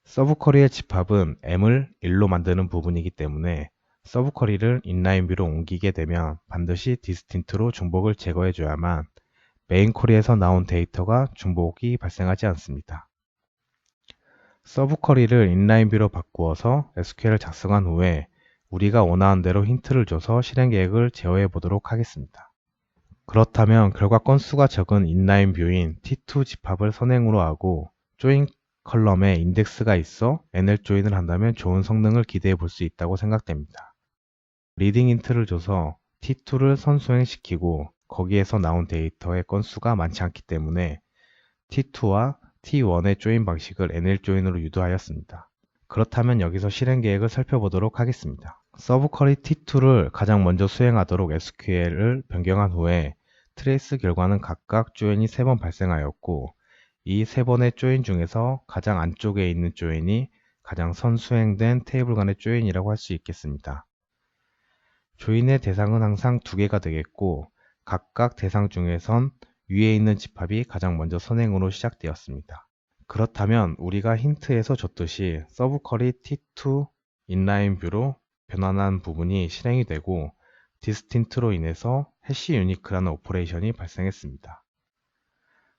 서브 쿼리의 집합은 M을 1로 만드는 부분이기 때문에 서브 쿼리를 인라인 뷰로 옮기게 되면 반드시 디스틴트로 중복을 제거해 줘야만 메인 쿼리에서 나온 데이터가 중복이 발생하지 않습니다. 서브 쿼리를 인라인 뷰로 바꾸어서 SQL을 작성한 후에 우리가 원하는 대로 힌트를 줘서 실행 계획을 제어해 보도록 하겠습니다. 그렇다면 결과 건수가 적은 인라인 뷰인 T2 집합을 선행으로 하고 조인 컬럼에 인덱스가 있어 NL 조인을 한다면 좋은 성능을 기대해 볼 수 있다고 생각됩니다. 리딩 힌트를 줘서 T2를 선수행시키고 거기에서 나온 데이터의 건수가 많지 않기 때문에 T2와 T1의 조인 방식을 NL 조인으로 유도하였습니다. 그렇다면 여기서 실행 계획을 살펴보도록 하겠습니다. 서브 쿼리 T2를 가장 먼저 수행하도록 SQL을 변경한 후에 트레이스 결과는 각각 조인이 3번 발생하였고 이 3번의 조인 중에서 가장 안쪽에 있는 조인이 가장 선수행된 테이블 간의 조인이라고 할 수 있겠습니다. 조인의 대상은 항상 2개가 되겠고 각각 대상 중에선 위에 있는 집합이 가장 먼저 선행으로 시작되었습니다. 그렇다면 우리가 힌트에서 줬듯이 서브 쿼리 T2 인라인 뷰로 변환한 부분이 실행이 되고 디스틴트로 인해서 해시 유니크라는 오퍼레이션이 발생했습니다.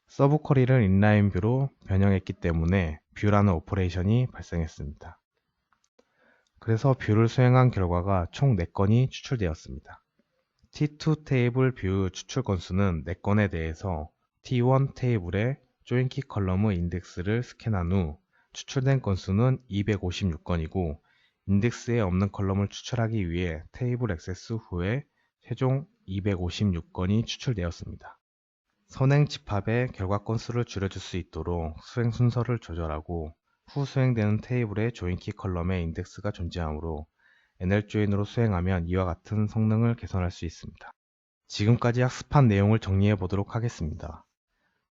서브 쿼리를 인라인 뷰로 변형했기 때문에 뷰라는 오퍼레이션이 발생했습니다. 그래서 뷰를 수행한 결과가 총 4건이 추출되었습니다. T2 테이블 뷰 추출 건수는 4건에 대해서 T1 테이블의 조인 키 컬럼의 인덱스를 스캔한 후 추출된 건수는 256건이고 인덱스에 없는 컬럼을 추출하기 위해 테이블 액세스 후에 최종 256건이 추출되었습니다. 선행 집합의 결과 건수를 줄여줄 수 있도록 수행 순서를 조절하고 후 수행되는 테이블의 조인 키 컬럼에 인덱스가 존재하므로 NL 조인으로 수행하면 이와 같은 성능을 개선할 수 있습니다. 지금까지 학습한 내용을 정리해 보도록 하겠습니다.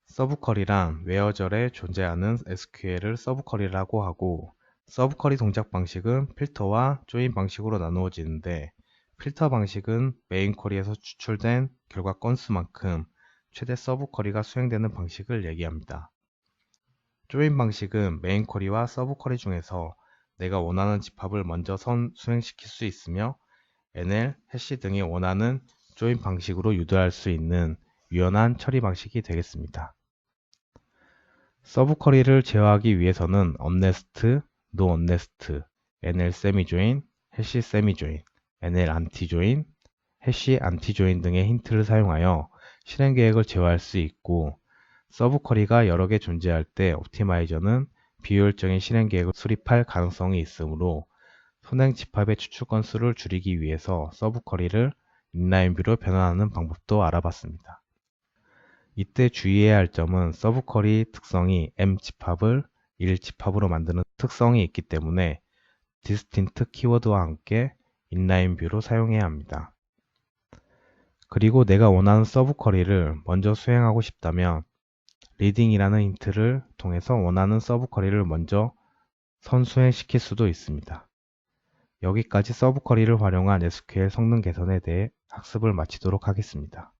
서브 쿼리란 웨어절에 존재하는 SQL을 서브 쿼리라고 하고 서브 쿼리 동작 방식은 필터와 조인 방식으로 나누어지는데 필터 방식은 메인 쿼리에서 추출된 결과 건수만큼 최대 서브 쿼리가 수행되는 방식을 얘기합니다. 조인 방식은 메인 쿼리와 서브 쿼리 중에서 내가 원하는 집합을 먼저 수행시킬 수 있으며 NL, 해시 등이 원하는 조인 방식으로 유도할 수 있는 유연한 처리 방식이 되겠습니다. 서브 쿼리를 제어하기 위해서는 언네스트, 노 언네스트, NL 세미 조인, 해시 세미 조인, NL 안티 조인, 해시 안티 조인 등의 힌트를 사용하여 실행 계획을 제어할 수 있고 서브 쿼리가 여러 개 존재할 때 옵티마이저는 비효율적인 실행 계획을 수립할 가능성이 있으므로 선행 집합의 추출 건수를 줄이기 위해서 서브 쿼리를 인라인 뷰로 변환하는 방법도 알아봤습니다. 이때 주의해야 할 점은 서브 쿼리 특성이 M 집합을 1 집합으로 만드는 특성이 있기 때문에 디스틴트 키워드와 함께 인라인 뷰로 사용해야 합니다. 그리고 내가 원하는 서브 쿼리를 먼저 수행하고 싶다면 리딩이라는 힌트를 통해서 원하는 서브 쿼리를 먼저 선수행시킬 수도 있습니다. 여기까지 서브 쿼리를 활용한 SQL 성능 개선에 대해 학습을 마치도록 하겠습니다.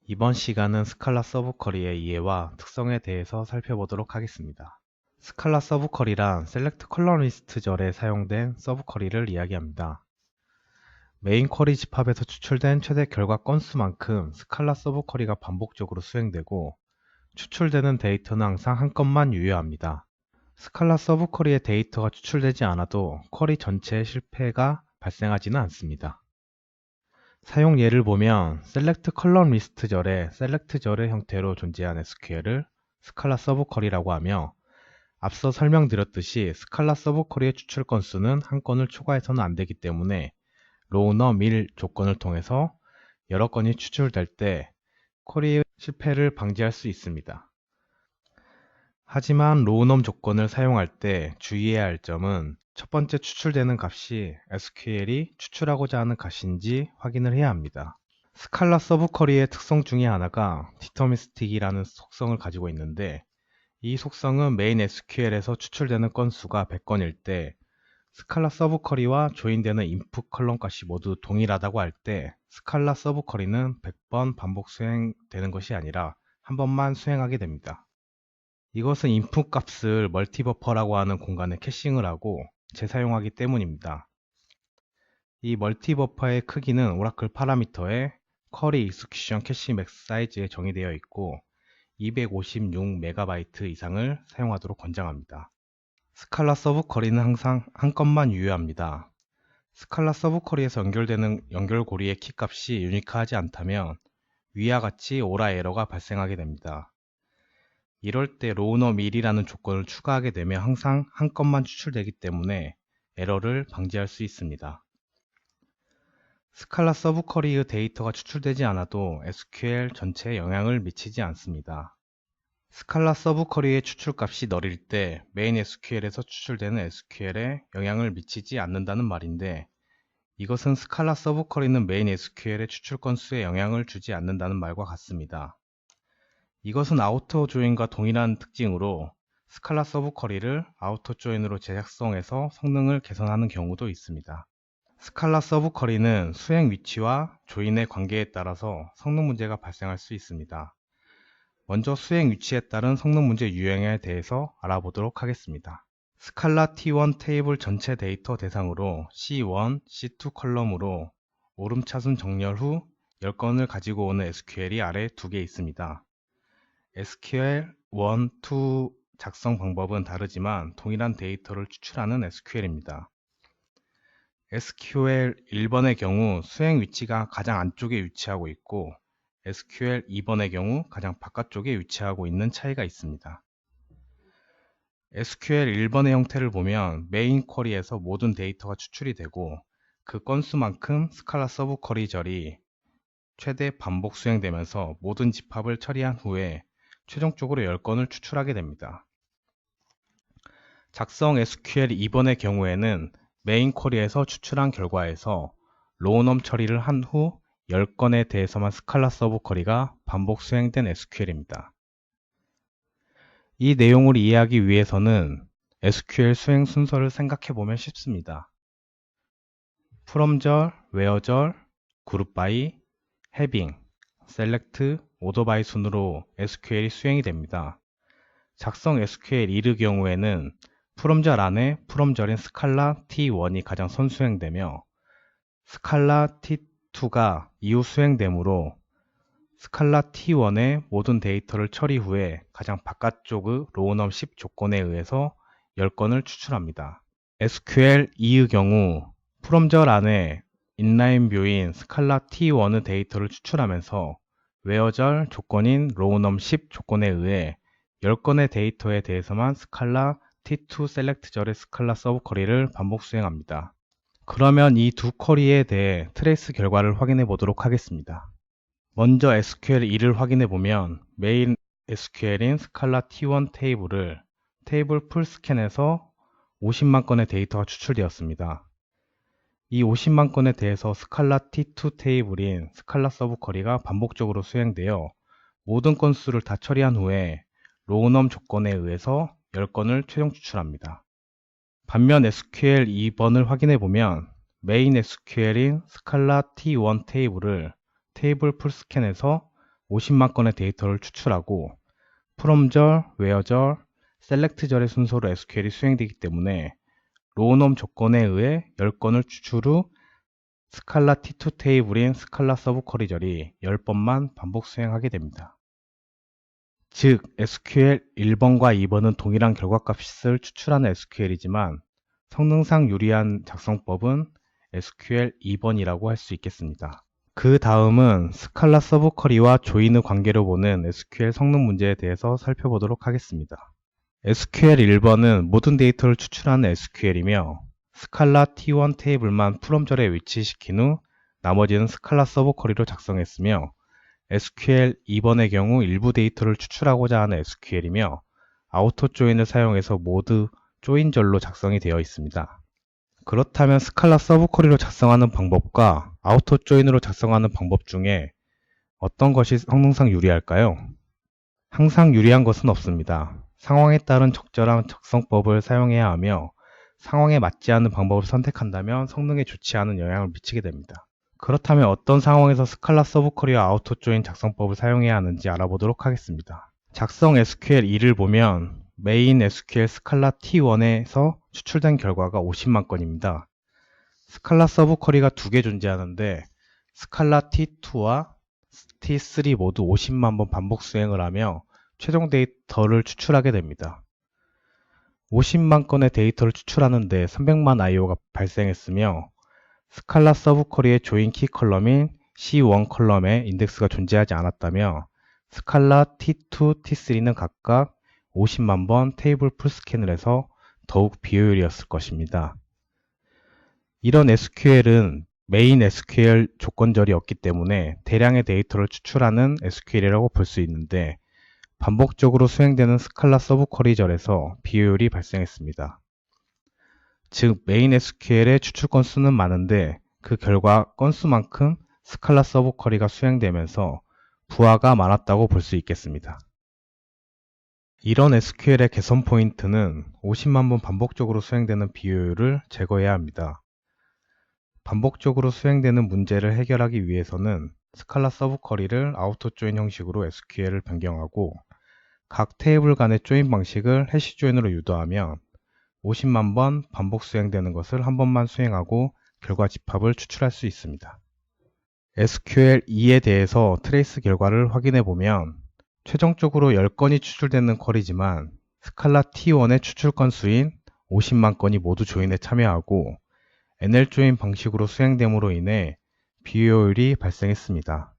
이번 시간은 스칼라 서브 쿼리의 이해와 특성에 대해서 살펴보도록 하겠습니다. 스칼라 서브 쿼리란 셀렉트 컬럼리스트절에 사용된 서브 쿼리를 이야기합니다. 메인 쿼리 집합에서 추출된 최대 결과 건수만큼 스칼라 서브 쿼리가 반복적으로 수행되고 추출되는 데이터는 항상 한 건만 유효합니다. 스칼라 서브 쿼리의 데이터가 추출되지 않아도 쿼리 전체에 실패가 발생하지는 않습니다. 사용 예를 보면 select column list절의 select절의 형태로 존재한 SQL을 스칼라 서브 쿼리라고 하며, 앞서 설명드렸듯이 스칼라 서브 쿼리의 추출 건수는 한 건을 초과해서는 안 되기 때문에 로우너 밀 조건을 통해서 여러 건이 추출될 때 쿼리의 실패를 방지할 수 있습니다. 하지만 로우넘 조건을 사용할 때 주의해야 할 점은 첫 번째 추출되는 값이 SQL이 추출하고자 하는 값인지 확인을 해야 합니다. 스칼라 서브 쿼리의 특성 중에 하나가 디터미스틱이라는 속성을 가지고 있는데, 이 속성은 메인 SQL에서 추출되는 건수가 100건일 때 스칼라 서브 쿼리와 조인되는 인풋 컬럼 값이 모두 동일하다고 할 때 스칼라 서브 쿼리는 100번 반복 수행되는 것이 아니라 한 번만 수행하게 됩니다. 이것은 인풋 값을 멀티버퍼라고 하는 공간에 캐싱을 하고 재사용하기 때문입니다. 이 멀티버퍼의 크기는 오라클 파라미터의 쿼리 익스큐션 캐시 맥스 사이즈에 정의되어 있고 256MB 이상을 사용하도록 권장합니다. 스칼라 서브 쿼리는 항상 한 건만 유효합니다. 스칼라 서브 쿼리에서 연결되는 연결고리의 키 값이 유니크하지 않다면 위와 같이 오라 에러가 발생하게 됩니다. 이럴 때 로우너 밀이라는 조건을 추가하게 되면 항상 한 건만 추출되기 때문에 에러를 방지할 수 있습니다. 스칼라 서브 쿼리의 데이터가 추출되지 않아도 SQL 전체에 영향을 미치지 않습니다. 스칼라 서브 쿼리의 추출값이 널일 때 메인 SQL에서 추출되는 SQL에 영향을 미치지 않는다는 말인데, 이것은 스칼라 서브 쿼리는 메인 SQL의 추출 건수에 영향을 주지 않는다는 말과 같습니다. 이것은 아우터 조인과 동일한 특징으로 스칼라 서브 쿼리를 아우터 조인으로 재작성해서 성능을 개선하는 경우도 있습니다. 스칼라 서브 쿼리는 수행 위치와 조인의 관계에 따라서 성능 문제가 발생할 수 있습니다. 먼저 수행 위치에 따른 성능 문제 유형에 대해서 알아보도록 하겠습니다. 스칼라 T1 테이블 전체 데이터 대상으로 C1, C2 컬럼으로 오름차순 정렬 후 10건을 가지고 오는 SQL이 아래 두 개 있습니다. SQL 1, 2 작성 방법은 다르지만 동일한 데이터를 추출하는 SQL입니다. SQL 1번의 경우 수행 위치가 가장 안쪽에 위치하고 있고 SQL 2번의 경우 가장 바깥쪽에 위치하고 있는 차이가 있습니다. SQL 1번의 형태를 보면 메인 쿼리에서 모든 데이터가 추출이 되고 그 건수만큼 스칼라 서브 쿼리절이 최대 반복 수행되면서 모든 집합을 처리한 후에 최종적으로 10건을 추출하게 됩니다. 작성 SQL 2번의 경우에는 메인 쿼리에서 추출한 결과에서 로우넘 처리를 한 후 10건에 대해서만 스칼라 서브 쿼리가 반복 수행된 SQL입니다. 이 내용을 이해하기 위해서는 SQL 수행 순서를 생각해 보면 쉽습니다. from절, where절, group by, having, select, order by 순으로 SQL이 수행이 됩니다. 작성 SQL 1의 경우에는 from절 안에 from절인 스칼라 T1이 가장 선수행되며 스칼라 T2가 이후 수행되므로 스칼라 T1의 모든 데이터를 처리 후에 가장 바깥쪽의 로우넘 10 조건에 의해서 10건을 추출합니다. SQL 2의 경우 from절 안에 인라인 뷰인 스칼라 T1의 데이터를 추출하면서 where절 조건인 로우넘 10 조건에 의해 10건의 데이터에 대해서만 스칼라 T2 select절의 스칼라 서브 쿼리를 반복 수행합니다. 그러면 이 두 쿼리에 대해 트레이스 결과를 확인해 보도록 하겠습니다. 먼저 SQL 2를 확인해 보면 메인 SQL인 스칼라 T1 테이블을 테이블 풀 스캔에서 50만 건의 데이터가 추출되었습니다. 이 50만 건에 대해서 스칼라 T2 테이블인 스칼라 서브 쿼리가 반복적으로 수행되어 모든 건수를 다 처리한 후에 로우넘 조건에 의해서 10건을 최종 추출합니다. 반면 SQL 2번을 확인해 보면 메인 SQL인 스칼라 T1 테이블을 테이블 풀 스캔에서 50만 건의 데이터를 추출하고 from절, where절, select절의 순서로 SQL이 수행되기 때문에 로우넘 조건에 의해 10건을 추출 후 스칼라 T2 테이블인 스칼라 서브 쿼리절이 10번만 반복 수행하게 됩니다. 즉 SQL 1번과 2번은 동일한 결과값을 추출하는 SQL이지만 성능상 유리한 작성법은 SQL 2번이라고 할 수 있겠습니다. 그 다음은 스칼라 서브쿼리와 조인의 관계를 보는 SQL 성능 문제에 대해서 살펴보도록 하겠습니다. SQL 1번은 모든 데이터를 추출하는 SQL이며 스칼라 T1 테이블만 프롬절에 위치시킨 후 나머지는 스칼라 서브쿼리로 작성했으며 SQL 2번의 경우 일부 데이터를 추출하고자 하는 SQL이며 아우터 조인을 사용해서 모두 조인절로 작성이 되어 있습니다. 그렇다면 스칼라 서브쿼리로 작성하는 방법과 아우터 조인으로 작성하는 방법 중에 어떤 것이 성능상 유리할까요? 항상 유리한 것은 없습니다. 상황에 따른 적절한 작성법을 사용해야 하며 상황에 맞지 않는 방법을 선택한다면 성능에 좋지 않은 영향을 미치게 됩니다. 그렇다면 어떤 상황에서 스칼라 서브쿼리와 아우터 조인 작성법을 사용해야 하는지 알아보도록 하겠습니다. 작성 SQL 2를 보면 메인 SQL 스칼라 T1에서 추출된 결과가 50만 건입니다. 스칼라 서브쿼리가 두 개 존재하는데 스칼라 T2와 T3 모두 50만 번 반복 수행을 하며 최종 데이터를 추출하게 됩니다. 50만 건의 데이터를 추출하는데 300만 IO가 발생했으며 스칼라 서브쿼리의 조인 키 컬럼인 C1 컬럼에 인덱스가 존재하지 않았다며 스칼라 T2, T3는 각각 50만 번 테이블 풀스캔을 해서 더욱 비효율이었을 것입니다. 이런 SQL은 메인 SQL 조건절이 없기 때문에 대량의 데이터를 추출하는 SQL이라고 볼 수 있는데 반복적으로 수행되는 스칼라 서브쿼리절에서 비효율이 발생했습니다. 즉 메인 SQL의 추출 건수는 많은데 그 결과 건수만큼 스칼라 서브쿼리가 수행되면서 부하가 많았다고 볼 수 있겠습니다. 이런 SQL의 개선 포인트는 50만 번 반복적으로 수행되는 비효율을 제거해야 합니다. 반복적으로 수행되는 문제를 해결하기 위해서는 스칼라 서브쿼리를 아우터 조인 형식으로 SQL을 변경하고 각 테이블 간의 조인 방식을 해시 조인으로 유도하면 50만 번 반복 수행되는 것을 한 번만 수행하고 결과 집합을 추출할 수 있습니다. SQL 2에 대해서 트레이스 결과를 확인해 보면 최종적으로 10건이 추출되는 쿼리지만 스칼라 T1의 추출 건수인 50만 건이 모두 조인에 참여하고 NL 조인 방식으로 수행됨으로 인해 비효율이 발생했습니다.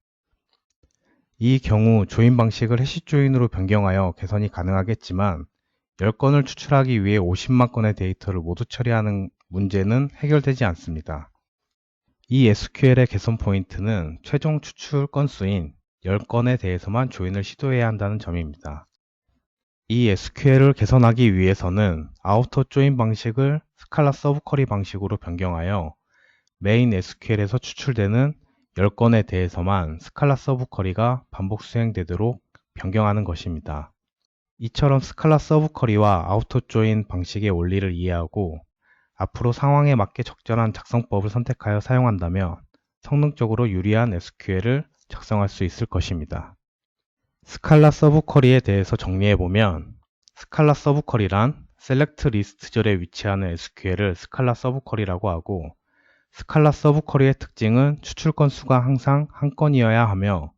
이 경우 조인 방식을 해시 조인으로 변경하여 개선이 가능하겠지만 10건을 추출하기 위해 50만 건의 데이터를 모두 처리하는 문제는 해결되지 않습니다. 이 SQL의 개선 포인트는 최종 추출 건수인 10건에 대해서만 조인을 시도해야 한다는 점입니다. 이 SQL을 개선하기 위해서는 아우터 조인 방식을 스칼라 서브쿼리 방식으로 변경하여 메인 SQL에서 추출되는 10건에 대해서만 스칼라 서브쿼리가 반복 수행되도록 변경하는 것입니다. 이처럼 스칼라 서브쿼리와 아우터 조인 방식의 원리를 이해하고 앞으로 상황에 맞게 적절한 작성법을 선택하여 사용한다면 성능적으로 유리한 SQL을 작성할 수 있을 것입니다. 스칼라 서브쿼리에 대해서 정리해보면 스칼라 서브쿼리란 셀렉트 리스트절에 위치하는 SQL을 스칼라 서브쿼리라고 하고 스칼라 서브쿼리의 특징은 추출 건수가 항상 한 건이어야 하며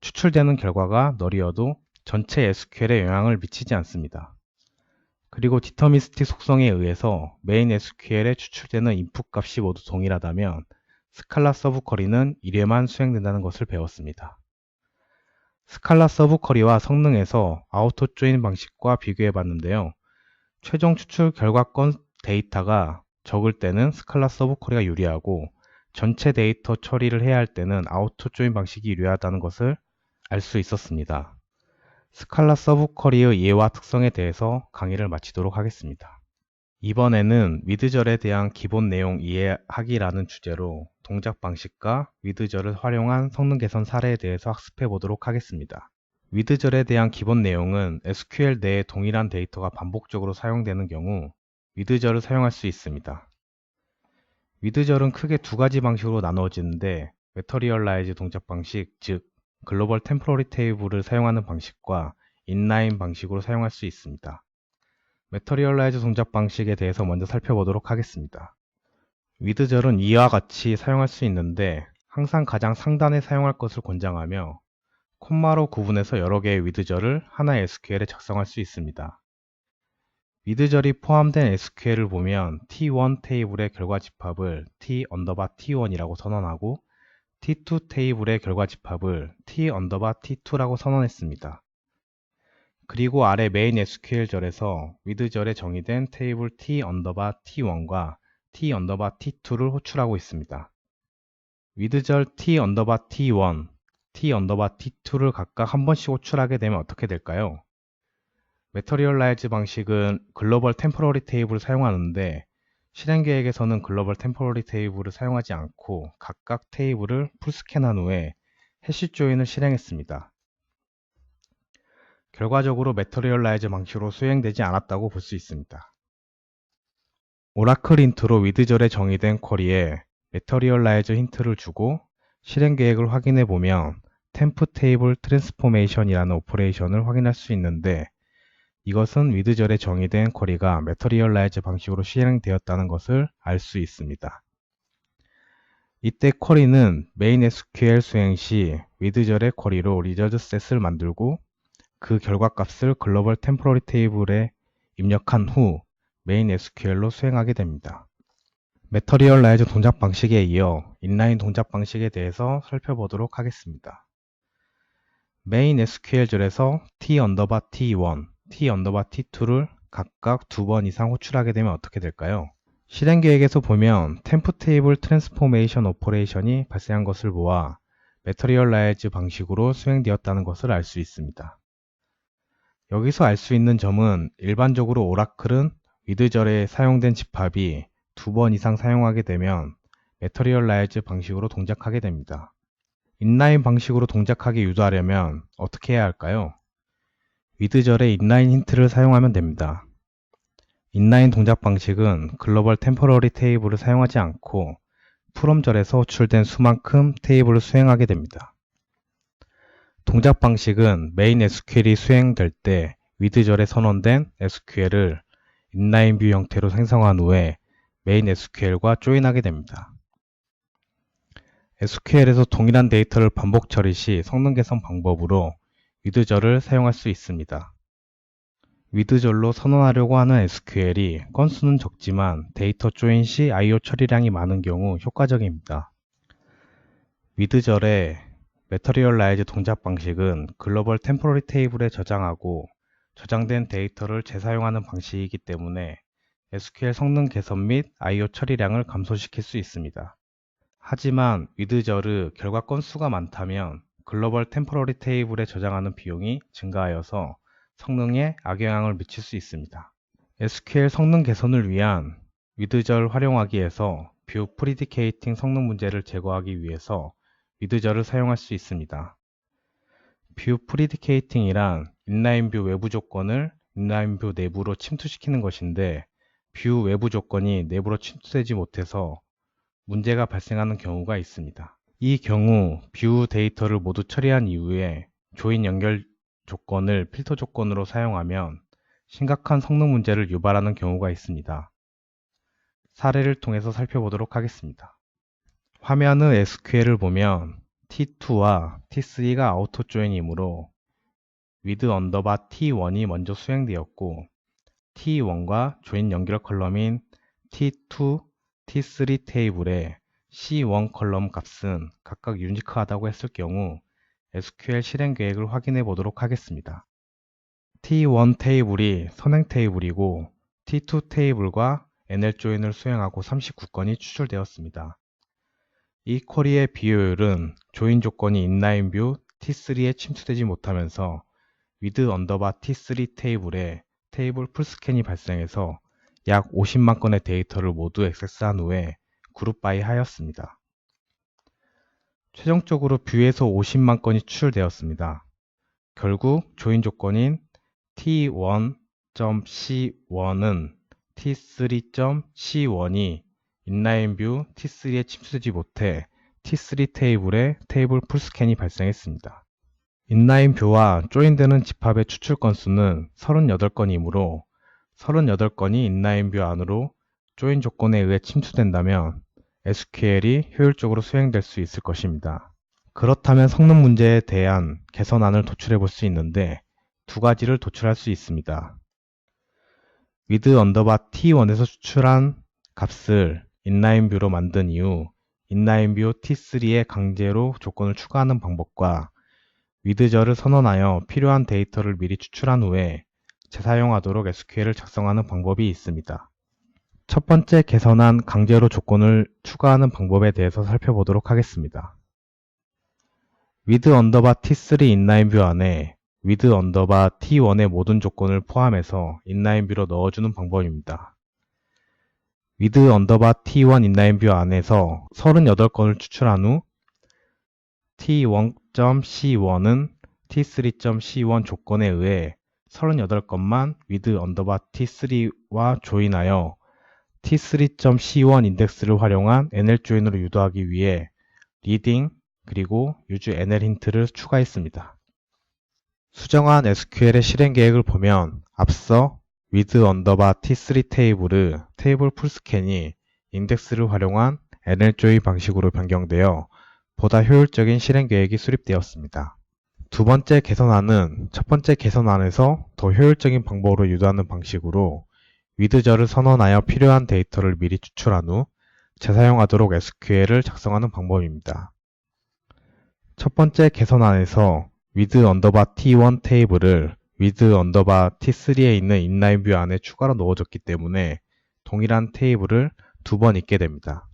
추출되는 결과가 널이어도 전체 SQL에 영향을 미치지 않습니다. 그리고 디터미스틱 속성에 의해서 메인 SQL에 추출되는 인풋 값이 모두 동일하다면 스칼라 서브쿼리는 1회만 수행된다는 것을 배웠습니다. 스칼라 서브쿼리와 성능에서 아우터 조인 방식과 비교해 봤는데요. 최종 추출 결과건 데이터가 적을 때는 스칼라 서브쿼리가 유리하고 전체 데이터 처리를 해야 할 때는 아우터 조인 방식이 유리하다는 것을 알 수 있었습니다. 스칼라 서브쿼리의 이해와 특성에 대해서 강의를 마치도록 하겠습니다. 이번에는 위드절에 대한 기본 내용 이해하기라는 주제로 동작 방식과 위드절을 활용한 성능 개선 사례에 대해서 학습해 보도록 하겠습니다. 위드절에 대한 기본 내용은 SQL 내에 동일한 데이터가 반복적으로 사용되는 경우 위드절을 사용할 수 있습니다. 위드절은 크게 두 가지 방식으로 나누어지는데 매터리얼라이즈 동작 방식, 즉 글로벌 템포러리 테이블을 사용하는 방식과 인라인 방식으로 사용할 수 있습니다. 매터리얼라이즈 동작 방식에 대해서 먼저 살펴보도록 하겠습니다. 위드절은 이와 같이 사용할 수 있는데 항상 가장 상단에 사용할 것을 권장하며 콤마로 구분해서 여러 개의 위드절을 하나의 SQL에 작성할 수 있습니다. 위드절이 포함된 SQL을 보면 T1 테이블의 결과 집합을 T_T1이라고 선언하고 T2 테이블의 결과 집합을 T_T2라고 선언했습니다. 그리고 아래 main SQL절에서 with절에 정의된 테이블 T_T1과 T_T2를 호출하고 있습니다. with절 T_T1, T_T2를 각각 한 번씩 호출하게 되면 어떻게 될까요? Materialize 방식은 글로벌 템포러리 테이블을 사용하는데 실행 계획에서는 글로벌 템포러리 테이블을 사용하지 않고 각각 테이블을 풀스캔한 후에 해시 조인을 실행했습니다. 결과적으로 Materialize 방식으로 수행되지 않았다고 볼 수 있습니다. 오라클 힌트로 with절에 정의된 쿼리에 Materialize 힌트를 주고 실행 계획을 확인해 보면 temp table transformation이라는 오퍼레이션을 확인할 수 있는데 이것은 with절에 정의된 쿼리가 Materialize 방식으로 실행되었다는 것을 알 수 있습니다. 이때 쿼리는 main SQL 수행 시 with절의 쿼리로 result set을 만들고 그 결과값을 글로벌 템포러리 테이블에 입력한 후 main SQL로 수행하게 됩니다. Materialize 동작 방식에 이어 inline 동작 방식에 대해서 살펴보도록 하겠습니다. main SQL절에서 T_T1, T_T2를 각각 2번 이상 호출하게 되면 어떻게 될까요? 실행 계획에서 보면 temp table transformation operation이 발생한 것을 보아 Materialize 방식으로 수행되었다는 것을 알 수 있습니다. 여기서 알 수 있는 점은 일반적으로 오라클은 with절에 사용된 집합이 2번 이상 사용하게 되면 Materialize 방식으로 동작하게 됩니다. inline 방식으로 동작하게 유도하려면 어떻게 해야 할까요? with절에 inline 힌트를 사용하면 됩니다. inline 동작 방식은 글로벌 템포러리 테이블을 사용하지 않고 from절에서 호출된 수만큼 테이블을 수행하게 됩니다. 동작 방식은 main SQL이 수행될 때 with절에 선언된 SQL을 inline 뷰 형태로 생성한 후에 main SQL과 조인하게 됩니다. SQL에서 동일한 데이터를 반복 처리 시 성능 개선 방법으로 with절을 사용할 수 있습니다. with절로 선언하려고 하는 SQL이 건수는 적지만 데이터 조인 시 I/O 처리량이 많은 경우 효과적입니다. with절의 Materialize 동작 방식은 글로벌 템포러리 테이블에 저장하고 저장된 데이터를 재사용하는 방식이기 때문에 SQL 성능 개선 및 I/O 처리량을 감소시킬 수 있습니다. 하지만 with절의 결과 건수가 많다면 글로벌 템포러리 테이블에 저장하는 비용이 증가하여서 성능에 악영향을 미칠 수 있습니다. SQL 성능 개선을 위한 with절 활용하기에서 뷰 프리디케이팅 성능 문제를 제거하기 위해서 with절을 사용할 수 있습니다. 뷰 프리디케이팅이란 인라인 뷰 외부 조건을 인라인 뷰 내부로 침투시키는 것인데 뷰 외부 조건이 내부로 침투되지 못해서 문제가 발생하는 경우가 있습니다. 이 경우 뷰 데이터를 모두 처리한 이후에 조인 연결 조건을 필터 조건으로 사용하면 심각한 성능 문제를 유발하는 경우가 있습니다. 사례를 통해서 살펴보도록 하겠습니다. 화면의 SQL을 보면 T2와 T3가 아우토 조인이므로 with_T1이 먼저 수행되었고 T1과 조인 연결 컬럼인 T2, T3 테이블의 C1 컬럼 값은 각각 유니크하다고 했을 경우 SQL 실행 계획을 확인해 보도록 하겠습니다. T1 테이블이 선행 테이블이고 T2 테이블과 NL 조인을 수행하고 39건이 추출되었습니다. 이 쿼리의 비효율은 조인 조건이 인라인 뷰 T3에 침투되지 못하면서 with_T3 테이블에 테이블 풀스캔이 발생해서 약 50만 건의 데이터를 모두 액세스한 후에 그룹 바이 하였습니다. 최종적으로 뷰에서 50만 건이 추출되었습니다. 결국 조인 조건인 T1.C1은 T3.C1이 인라인 뷰 T3에 침투되지 못해 T3 테이블에 테이블 풀스캔이 발생했습니다. 인라인 뷰와 조인되는 집합의 추출 건수는 38건이므로 38건이 인라인 뷰 안으로 조인 조건에 의해 침투된다면 SQL이 효율적으로 수행될 수 있을 것입니다. 그렇다면 성능 문제에 대한 개선안을 도출해 볼 수 있는데 두 가지를 도출할 수 있습니다. with_T1에서 추출한 값을 인라인 뷰로 만든 이후 인라인뷰 T3에 강제로 조건을 추가하는 방법과 위드절을 선언하여 필요한 데이터를 미리 추출한 후에 재사용하도록 SQL을 작성하는 방법이 있습니다. 첫 번째 개선한 강제로 조건을 추가하는 방법에 대해서 살펴보도록 하겠습니다. with T3 inline뷰 안에 with T1의 모든 조건을 포함해서 inline뷰로 넣어주는 방법입니다. with T1 inline뷰 안에서 38건을 추출한 후 T1.C1은 T3.C1 조건에 의해 38건만 with T3와 조인하여 T3.C1 인덱스를 활용한 NL 조인으로 유도하기 위해 reading 그리고 use NL 힌트를 추가했습니다. 수정한 SQL의 실행 계획을 보면 앞서 with T3 테이블 풀스캔이 인덱스를 활용한 NL 조인 방식으로 변경되어 보다 효율적인 실행 계획이 수립되었습니다. 두 번째 개선안은 첫 번째 개선안에서 더 효율적인 방법으로 유도하는 방식으로 with절을 선언하여 필요한 데이터를 미리 추출한 후 재사용하도록 SQL을 작성하는 방법입니다. 첫 번째 개선안에서 with T1 테이블을 with T3에 있는 inline뷰 안에 추가로 넣어줬기 때문에 동일한 테이블을 두 번 있게 됩니다.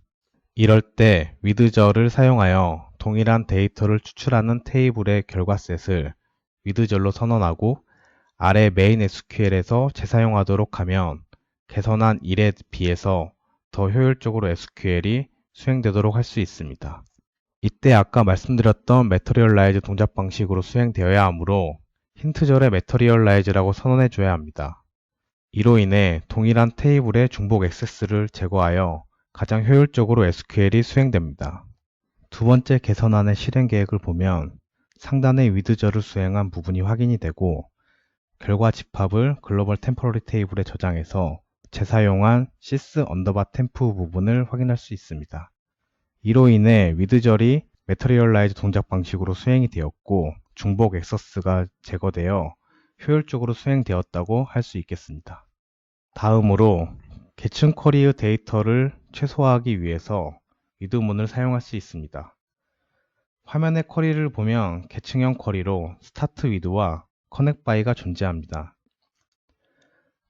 이럴 때 with절을 사용하여 동일한 데이터를 추출하는 테이블의 결과셋을 with절로 선언하고 아래 메인 SQL에서 재사용하도록 하면 개선한 1에 비해서 더 효율적으로 SQL이 수행되도록 할 수 있습니다. 이때 아까 말씀드렸던 materialize 동작 방식으로 수행되어야 하므로 힌트절의 materialize라고 선언해 줘야 합니다. 이로 인해 동일한 테이블의 중복 액세스를 제거하여 가장 효율적으로 SQL이 수행됩니다. 두 번째 개선안의 실행 계획을 보면 상단의 with절을 수행한 부분이 확인이 되고 결과 집합을 글로벌 템포러리 테이블에 저장해서 재사용한 sys_temp 부분을 확인할 수 있습니다. 이로 인해 with절이 materialize 동작 방식으로 수행이 되었고 중복 액세스가 제거되어 효율적으로 수행되었다고 할 수 있겠습니다. 다음으로 계층 쿼리의 데이터를 최소화하기 위해서 with문을 사용할 수 있습니다. 화면의 쿼리를 보면 계층형 쿼리로 start with와 connect by가 존재합니다.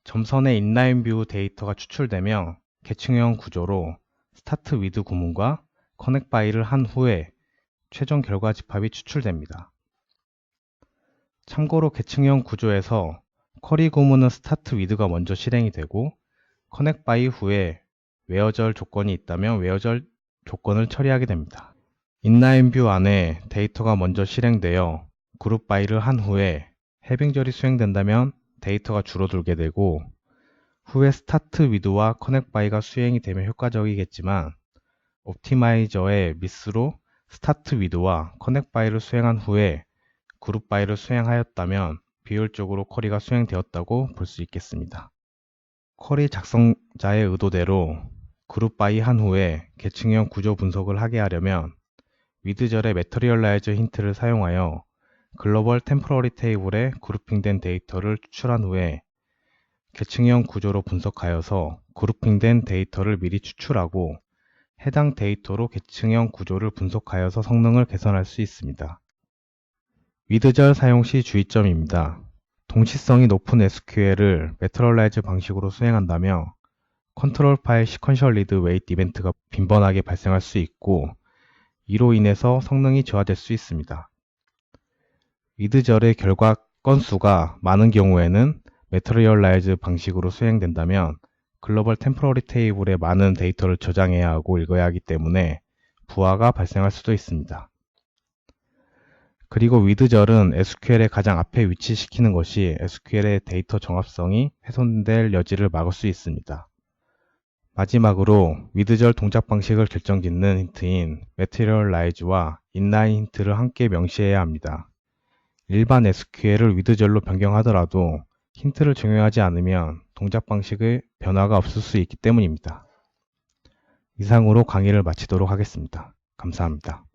점선의 inline뷰 데이터가 추출되며 계층형 구조로 start with 구문과 connect by를 한 후에 최종 결과 집합이 추출됩니다. 참고로 계층형 구조에서 쿼리 구문은 start with가 먼저 실행이 되고 connect by 후에 where절 조건이 있다면 where절 조건을 처리하게 됩니다. inline뷰 안에 데이터가 먼저 실행되어 group by를 한 후에 해빙절이 수행된다면 데이터가 줄어들게 되고 후에 start with와 connect by가 수행이 되면 효과적이겠지만 옵티마이저의 미스로 start with와 connect by를 수행한 후에 group by를 수행하였다면 비효율적으로 쿼리가 수행되었다고 볼 수 있겠습니다. 쿼리 작성자의 의도대로 group by 한 후에 계층형 구조 분석을 하게 하려면 with절의 materialize 힌트를 사용하여 글로벌 템포러리 테이블에 그룹핑된 데이터를 추출한 후에 계층형 구조로 분석하여서 그룹핑된 데이터를 미리 추출하고 해당 데이터로 계층형 구조를 분석하여서 성능을 개선할 수 있습니다. with절 사용 시 주의점입니다. 동시성이 높은 SQL을 materialize 방식으로 수행한다며 컨트롤 파일 sequential read wait 이벤트가 빈번하게 발생할 수 있고 이로 인해서 성능이 저하될 수 있습니다. with절의 결과 건수가 많은 경우에는 materialize 방식으로 수행된다면 글로벌 템포러리 테이블에 많은 데이터를 저장해야 하고 읽어야 하기 때문에 부하가 발생할 수도 있습니다. 그리고 with절은 SQL의 가장 앞에 위치시키는 것이 SQL의 데이터 정합성이 훼손될 여지를 막을 수 있습니다. 마지막으로 with절 동작 방식을 결정짓는 힌트인 materialize와 inline 힌트를 함께 명시해야 합니다. 일반 SQL을 with절로 변경하더라도 힌트를 적용하지 않으면 동작 방식의 변화가 없을 수 있기 때문입니다. 이상으로 강의를 마치도록 하겠습니다. 감사합니다.